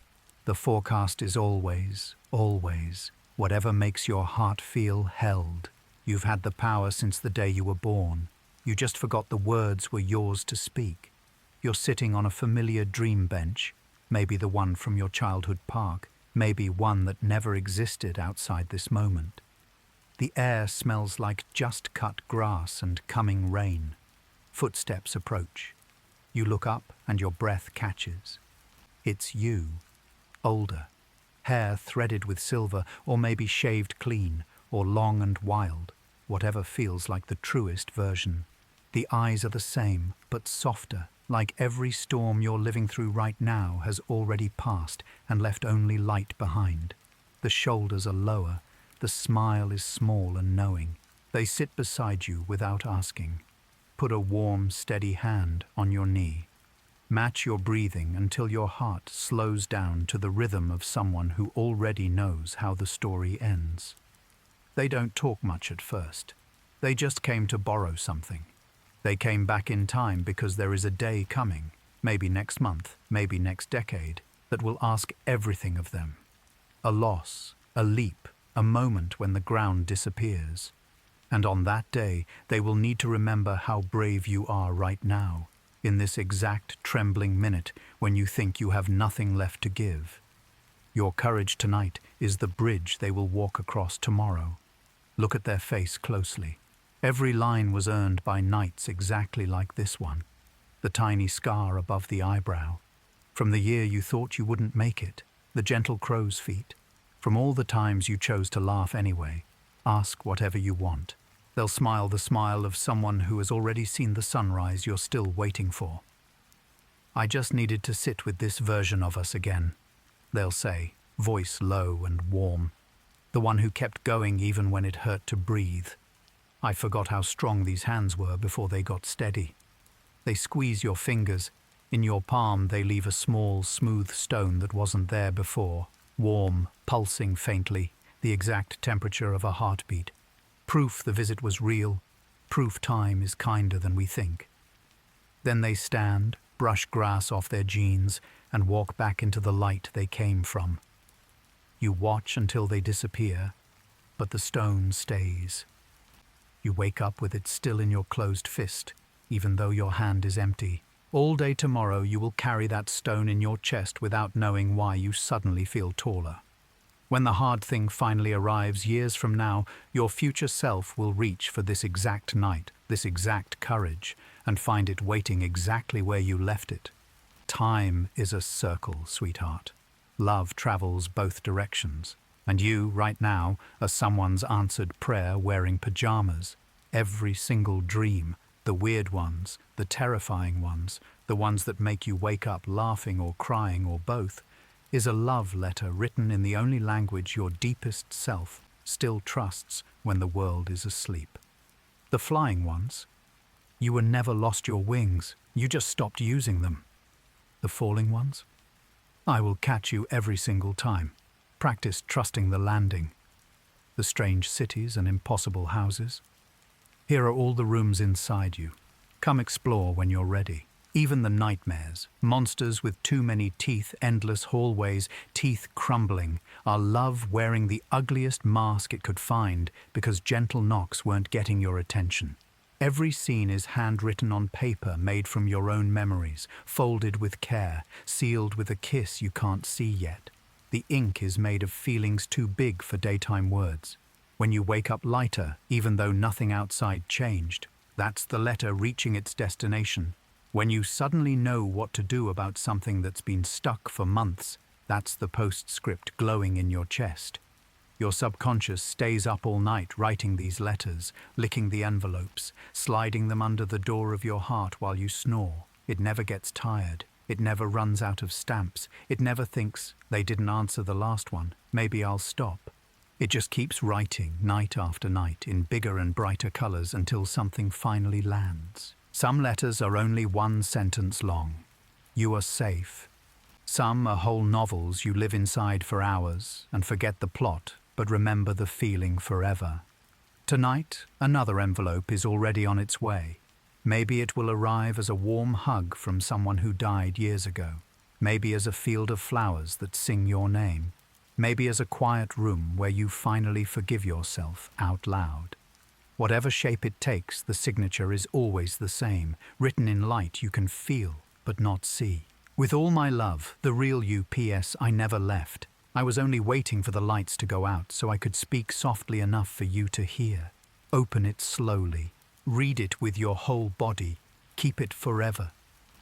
The forecast is always, always, whatever makes your heart feel held. You've had the power since the day you were born. You just forgot the words were yours to speak. You're sitting on a familiar dream bench, maybe the one from your childhood park, maybe one that never existed outside this moment. The air smells like just cut grass and coming rain. Footsteps approach. You look up and your breath catches. It's you, older, hair threaded with silver, or maybe shaved clean, or long and wild, whatever feels like the truest version. The eyes are the same, but softer, like every storm you're living through right now has already passed and left only light behind. The shoulders are lower, the smile is small and knowing. They sit beside you without asking. Put a warm, steady hand on your knee. Match your breathing until your heart slows down to the rhythm of someone who already knows how the story ends. They don't talk much at first. They just came to borrow something. They came back in time because there is a day coming, maybe next month, maybe next decade, that will ask everything of them. A loss, a leap, a moment when the ground disappears. And on that day, they will need to remember how brave you are right now, in this exact trembling minute when you think you have nothing left to give. Your courage tonight is the bridge they will walk across tomorrow. Look at their face closely. Every line was earned by nights exactly like this one. The tiny scar above the eyebrow. From the year you thought you wouldn't make it. The gentle crow's feet. From all the times you chose to laugh anyway. Ask whatever you want. They'll smile the smile of someone who has already seen the sunrise you're still waiting for. I just needed to sit with this version of us again, they'll say, voice low and warm. The one who kept going even when it hurt to breathe. I forgot how strong these hands were before they got steady. They squeeze your fingers. In your palm they leave a small, smooth stone that wasn't there before, warm, pulsing faintly, the exact temperature of a heartbeat. Proof the visit was real, proof time is kinder than we think. Then they stand, brush grass off their jeans, and walk back into the light they came from. You watch until they disappear, but the stone stays. You wake up with it still in your closed fist, even though your hand is empty. All day tomorrow you will carry that stone in your chest without knowing why you suddenly feel taller. When the hard thing finally arrives years from now, your future self will reach for this exact night, this exact courage, and find it waiting exactly where you left it. Time is a circle, sweetheart. Love travels both directions. And you, right now, are someone's answered prayer wearing pajamas. Every single dream, the weird ones, the terrifying ones, the ones that make you wake up laughing or crying or both, is a love letter written in the only language your deepest self still trusts when the world is asleep. The flying ones, you were never lost your wings, you just stopped using them. The falling ones, I will catch you every single time. Practice trusting the landing. The strange cities and impossible houses. Here are all the rooms inside you. Come explore when you're ready. Even the nightmares, monsters with too many teeth, endless hallways, teeth crumbling, are love wearing the ugliest mask it could find because gentle knocks weren't getting your attention. Every scene is handwritten on paper made from your own memories, folded with care, sealed with a kiss you can't see yet. The ink is made of feelings too big for daytime words. When you wake up lighter, even though nothing outside changed, that's the letter reaching its destination. When you suddenly know what to do about something that's been stuck for months, that's the postscript glowing in your chest. Your subconscious stays up all night writing these letters, licking the envelopes, sliding them under the door of your heart while you snore. It never gets tired. It never runs out of stamps. It never thinks, they didn't answer the last one, maybe I'll stop. It just keeps writing night after night in bigger and brighter colors until something finally lands. Some letters are only one sentence long. You are safe. Some are whole novels you live inside for hours and forget the plot, but remember the feeling forever. Tonight, another envelope is already on its way. Maybe it will arrive as a warm hug from someone who died years ago. Maybe as a field of flowers that sing your name. Maybe as a quiet room where you finally forgive yourself out loud. Whatever shape it takes, the signature is always the same, written in light you can feel but not see. With all my love, the real you. P.S. I never left. I was only waiting for the lights to go out so I could speak softly enough for you to hear. Open it slowly. Read it with your whole body. Keep it forever.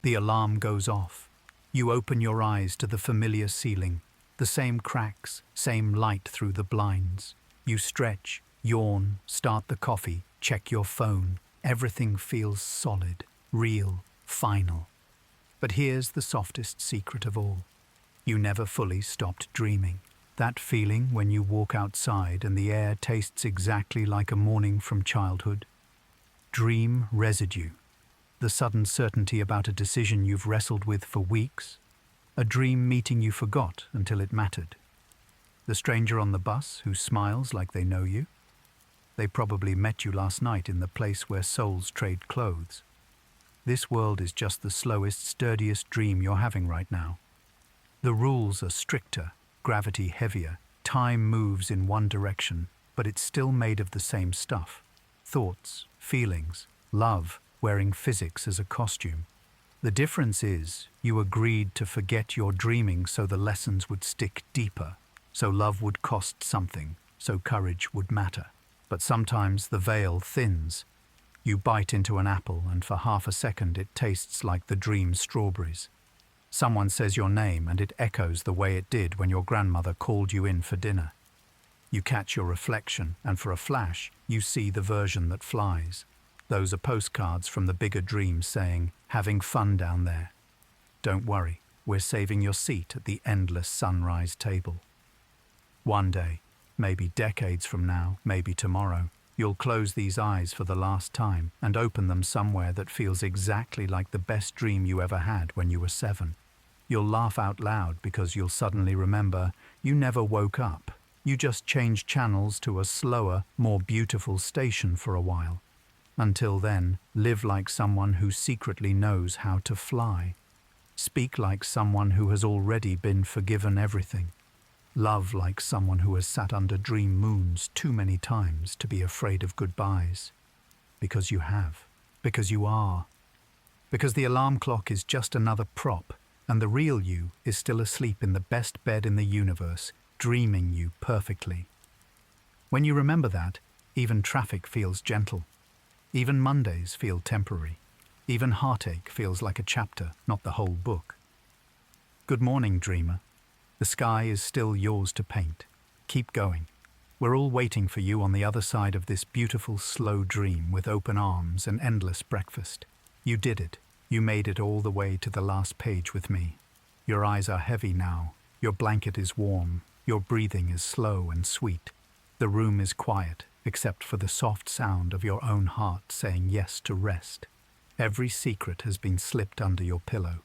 The alarm goes off. You open your eyes to the familiar ceiling. The same cracks, same light through the blinds. You stretch, yawn, start the coffee, check your phone. Everything feels solid, real, final. But here's the softest secret of all. You never fully stopped dreaming. That feeling when you walk outside and the air tastes exactly like a morning from childhood. Dream residue. The sudden certainty about a decision you've wrestled with for weeks. A dream meeting you forgot until it mattered. The stranger on the bus who smiles like they know you. They probably met you last night in the place where souls trade clothes. This world is just the slowest, sturdiest dream you're having right now. The rules are stricter, gravity heavier, time moves in one direction, but it's still made of the same stuff. Thoughts, feelings, love, wearing physics as a costume. The difference is, you agreed to forget your dreaming so the lessons would stick deeper, so love would cost something, so courage would matter. But sometimes the veil thins. You bite into an apple and for half a second it tastes like the dream's strawberries. Someone says your name and it echoes the way it did when your grandmother called you in for dinner. You catch your reflection and for a flash you see the version that flies. Those are postcards from the bigger dream saying, having fun down there. Don't worry, we're saving your seat at the endless sunrise table. One day, maybe decades from now, maybe tomorrow, you'll close these eyes for the last time and open them somewhere that feels exactly like the best dream you ever had when you were 7. You'll laugh out loud because you'll suddenly remember you never woke up. You just changed channels to a slower, more beautiful station for a while. Until then, live like someone who secretly knows how to fly. Speak like someone who has already been forgiven everything. Love like someone who has sat under dream moons too many times to be afraid of goodbyes. Because you have. Because you are. Because the alarm clock is just another prop, and the real you is still asleep in the best bed in the universe, dreaming you perfectly. When you remember that, even traffic feels gentle. Even Mondays feel temporary. Even heartache feels like a chapter, not the whole book. Good morning, dreamer. The sky is still yours to paint. Keep going. We're all waiting for you on the other side of this beautiful, slow dream with open arms and endless breakfast. You did it. You made it all the way to the last page with me. Your eyes are heavy now. Your blanket is warm. Your breathing is slow and sweet. The room is quiet, except for the soft sound of your own heart saying yes to rest. Every secret has been slipped under your pillow.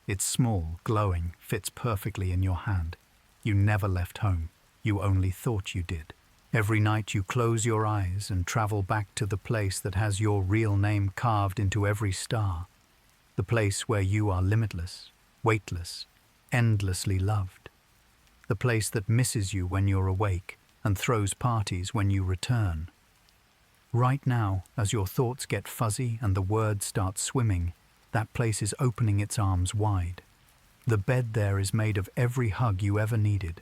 It's small, glowing, fits perfectly in your hand. You never left home. You only thought you did. Every night you close your eyes and travel back to the place that has your real name carved into every star. The place where you are limitless, weightless, endlessly loved. The place that misses you when you're awake and throws parties when you return. Right now, as your thoughts get fuzzy and the words start swimming, that place is opening its arms wide. The bed there is made of every hug you ever needed.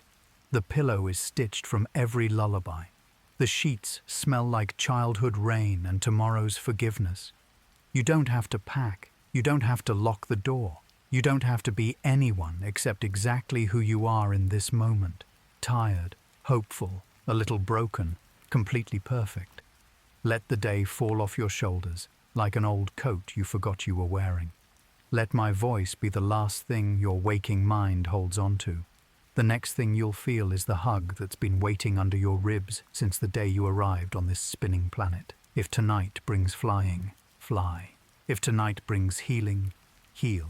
The pillow is stitched from every lullaby. The sheets smell like childhood rain and tomorrow's forgiveness. You don't have to pack. You don't have to lock the door. You don't have to be anyone except exactly who you are in this moment. Tired, hopeful, a little broken, completely perfect. Let the day fall off your shoulders like an old coat you forgot you were wearing. Let my voice be the last thing your waking mind holds on to. The next thing you'll feel is the hug that's been waiting under your ribs since the day you arrived on this spinning planet. If tonight brings flying, fly. If tonight brings healing, heal.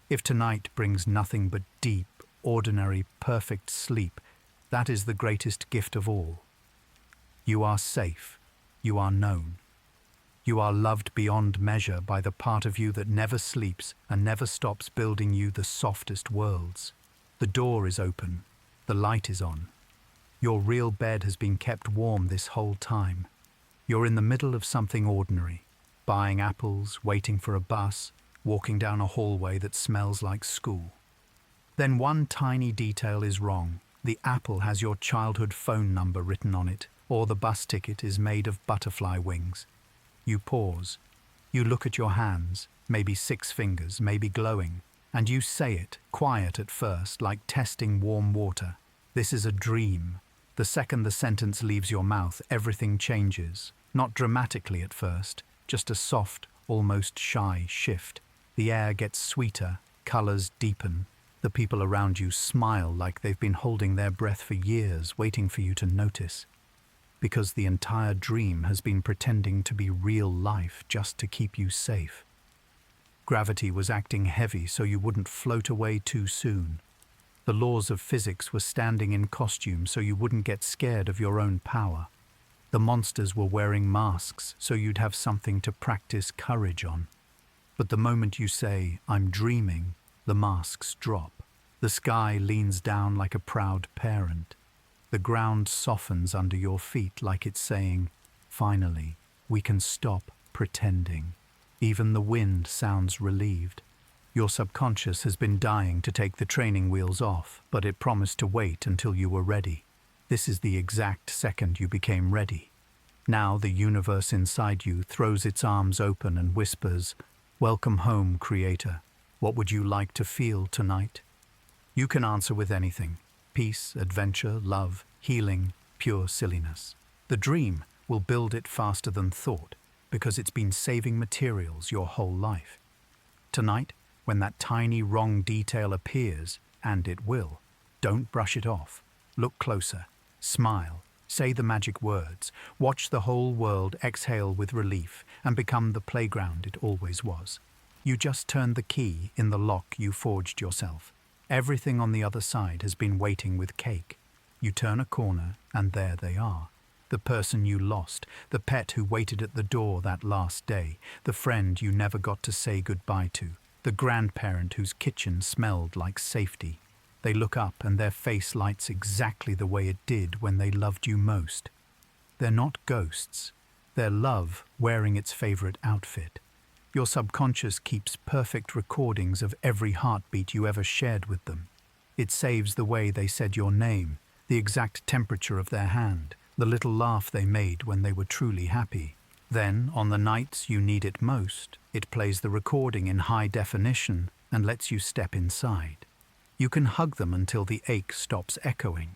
If tonight brings nothing but deep, ordinary, perfect sleep, that is the greatest gift of all. You are safe. You are known. You are loved beyond measure by the part of you that never sleeps and never stops building you the softest worlds. The door is open. The light is on. Your real bed has been kept warm this whole time. You're in the middle of something ordinary, buying apples, waiting for a bus, walking down a hallway that smells like school. Then one tiny detail is wrong. The apple has your childhood phone number written on it, or the bus ticket is made of butterfly wings. You pause. You look at your hands, maybe 6 fingers, maybe glowing, and you say it, quiet at first, like testing warm water. This is a dream. The second the sentence leaves your mouth, everything changes. Not dramatically at first, just a soft, almost shy shift. The air gets sweeter, colors deepen. The people around you smile like they've been holding their breath for years, waiting for you to notice. Because the entire dream has been pretending to be real life just to keep you safe. Gravity was acting heavy so you wouldn't float away too soon. The laws of physics were standing in costume so you wouldn't get scared of your own power. The monsters were wearing masks so you'd have something to practice courage on. But the moment you say, "I'm dreaming," the masks drop. The sky leans down like a proud parent. The ground softens under your feet like it's saying, "Finally, we can stop pretending." Even the wind sounds relieved. Your subconscious has been dying to take the training wheels off, but it promised to wait until you were ready. This is the exact second you became ready. Now the universe inside you throws its arms open and whispers, "Welcome home, Creator. What would you like to feel tonight?" You can answer with anything. Peace, adventure, love, healing, pure silliness. The dream will build it faster than thought, because it's been saving materials your whole life. Tonight, when that tiny wrong detail appears, and it will, don't brush it off. Look closer, smile, say the magic words, watch the whole world exhale with relief and become the playground it always was. You just turned the key in the lock you forged yourself. Everything on the other side has been waiting with cake. You turn a corner, and there they are. The person you lost, the pet who waited at the door that last day, the friend you never got to say goodbye to, the grandparent whose kitchen smelled like safety. They look up and their face lights exactly the way it did when they loved you most. They're not ghosts. They're love wearing its favorite outfit. Your subconscious keeps perfect recordings of every heartbeat you ever shared with them. It saves the way they said your name, the exact temperature of their hand, the little laugh they made when they were truly happy. Then, on the nights you need it most, it plays the recording in high definition and lets you step inside. You can hug them until the ache stops echoing.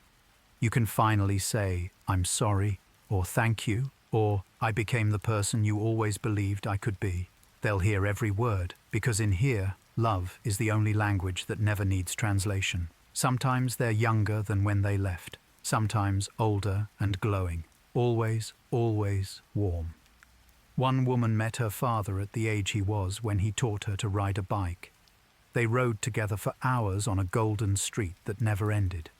You can finally say, "I'm sorry," or "thank you," or "I became the person you always believed I could be." They'll hear every word, because in here, love is the only language that never needs translation. Sometimes they're younger than when they left, sometimes older and glowing, always, always warm. One woman met her father at the age he was when he taught her to ride a bike. They rode together for hours on a golden street that never ended.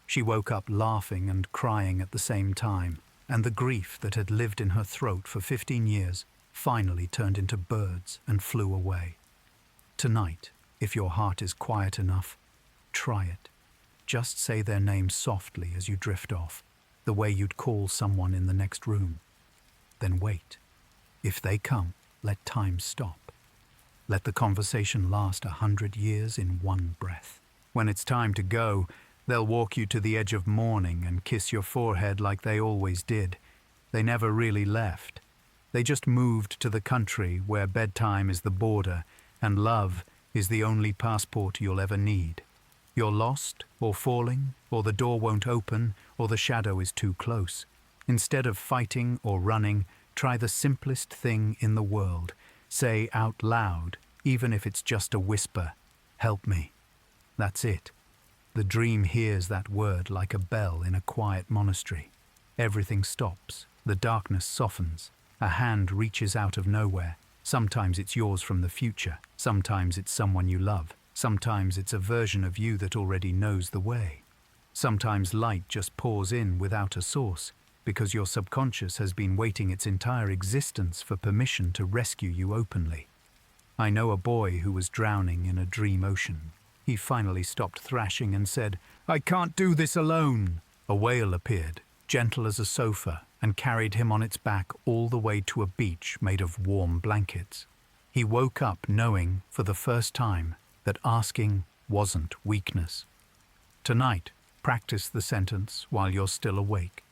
She woke up laughing and crying at the same time, and the grief that had lived in her throat for 15 years finally turned into birds and flew away. Tonight, if your heart is quiet enough, try it. Just say their name softly as you drift off, the way you'd call someone in the next room. Then wait. If they come, let time stop. Let the conversation last 100 years in one breath. When it's time to go, they'll walk you to the edge of morning and kiss your forehead like they always did. They never really left. They just moved to the country where bedtime is the border and love is the only passport you'll ever need. You're lost or falling, or the door won't open, or the shadow is too close. Instead of fighting or running, try the simplest thing in the world. Say out loud, even if it's just a whisper, "Help me." That's it. The dream hears that word like a bell in a quiet monastery. Everything stops. The darkness softens. A hand reaches out of nowhere. Sometimes it's yours from the future. Sometimes it's someone you love. Sometimes it's a version of you that already knows the way. Sometimes light just pours in without a source. because your subconscious has been waiting its entire existence for permission to rescue you openly. I know a boy who was drowning in a dream ocean. He finally stopped thrashing and said, "I can't do this alone." A whale appeared, gentle as a sofa, and carried him on its back all the way to a beach made of warm blankets. He woke up knowing, for the first time, that asking wasn't weakness. Tonight, practice the sentence while you're still awake.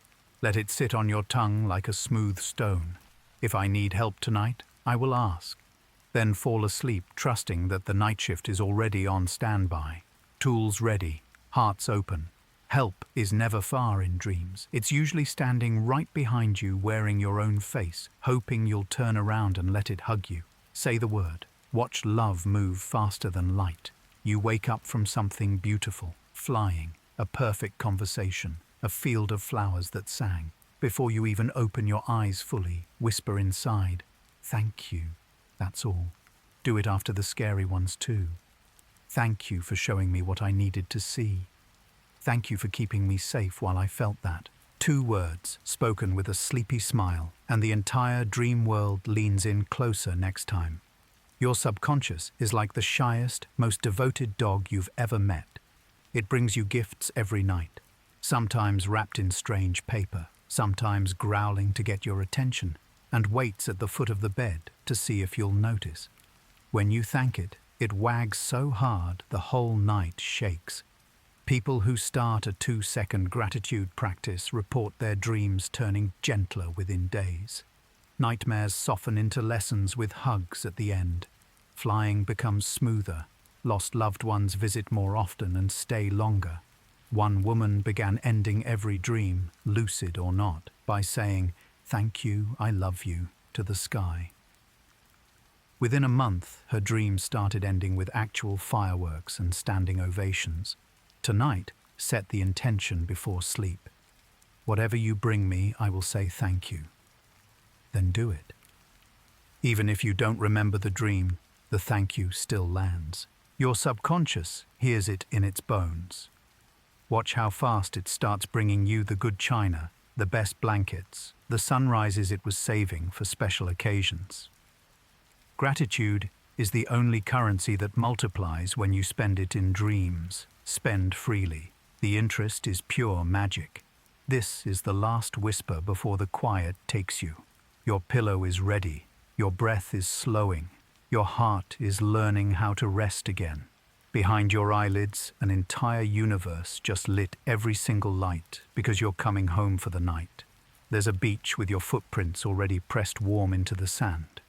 Let it sit on your tongue like a smooth stone. If I need help tonight, I will ask. Then fall asleep trusting that the night shift is already on standby. Tools ready, hearts open. Help is never far in dreams. It's usually standing right behind you wearing your own face, hoping you'll turn around and let it hug you. Say the word. Watch love move faster than light. You wake up from something beautiful, flying, a perfect conversation, a field of flowers that sang. Before you even open your eyes fully, whisper inside, "Thank you." That's all. Do it after the scary ones too. Thank you for showing me what I needed to see. Thank you for keeping me safe while I felt that. 2 words, spoken with a sleepy smile, and the entire dream world leans in closer next time. Your subconscious is like the shyest, most devoted dog you've ever met. It brings you gifts every night, sometimes wrapped in strange paper, sometimes growling to get your attention, and waits at the foot of the bed to see if you'll notice. When you thank it, it wags so hard the whole night shakes. People who start a 2-second gratitude practice report their dreams turning gentler within days. Nightmares soften into lessons with hugs at the end. Flying becomes smoother. Lost loved ones visit more often and stay longer. One woman began ending every dream, lucid or not, by saying, "Thank you, I love you," to the sky. Within a month, her dreams started ending with actual fireworks and standing ovations. Tonight, set the intention before sleep. Whatever you bring me, I will say thank you. Then do it. Even if you don't remember the dream, the thank you still lands. Your subconscious hears it in its bones. Watch how fast it starts bringing you the good china, the best blankets, the sunrises it was saving for special occasions. Gratitude is the only currency that multiplies when you spend it in dreams. Spend freely. The interest is pure magic. This is the last whisper before the quiet takes you. Your pillow is ready. Your breath is slowing. Your heart is learning how to rest again. Behind your eyelids, an entire universe just lit every single light because you're coming home for the night. There's a beach with your footprints already pressed warm into the sand.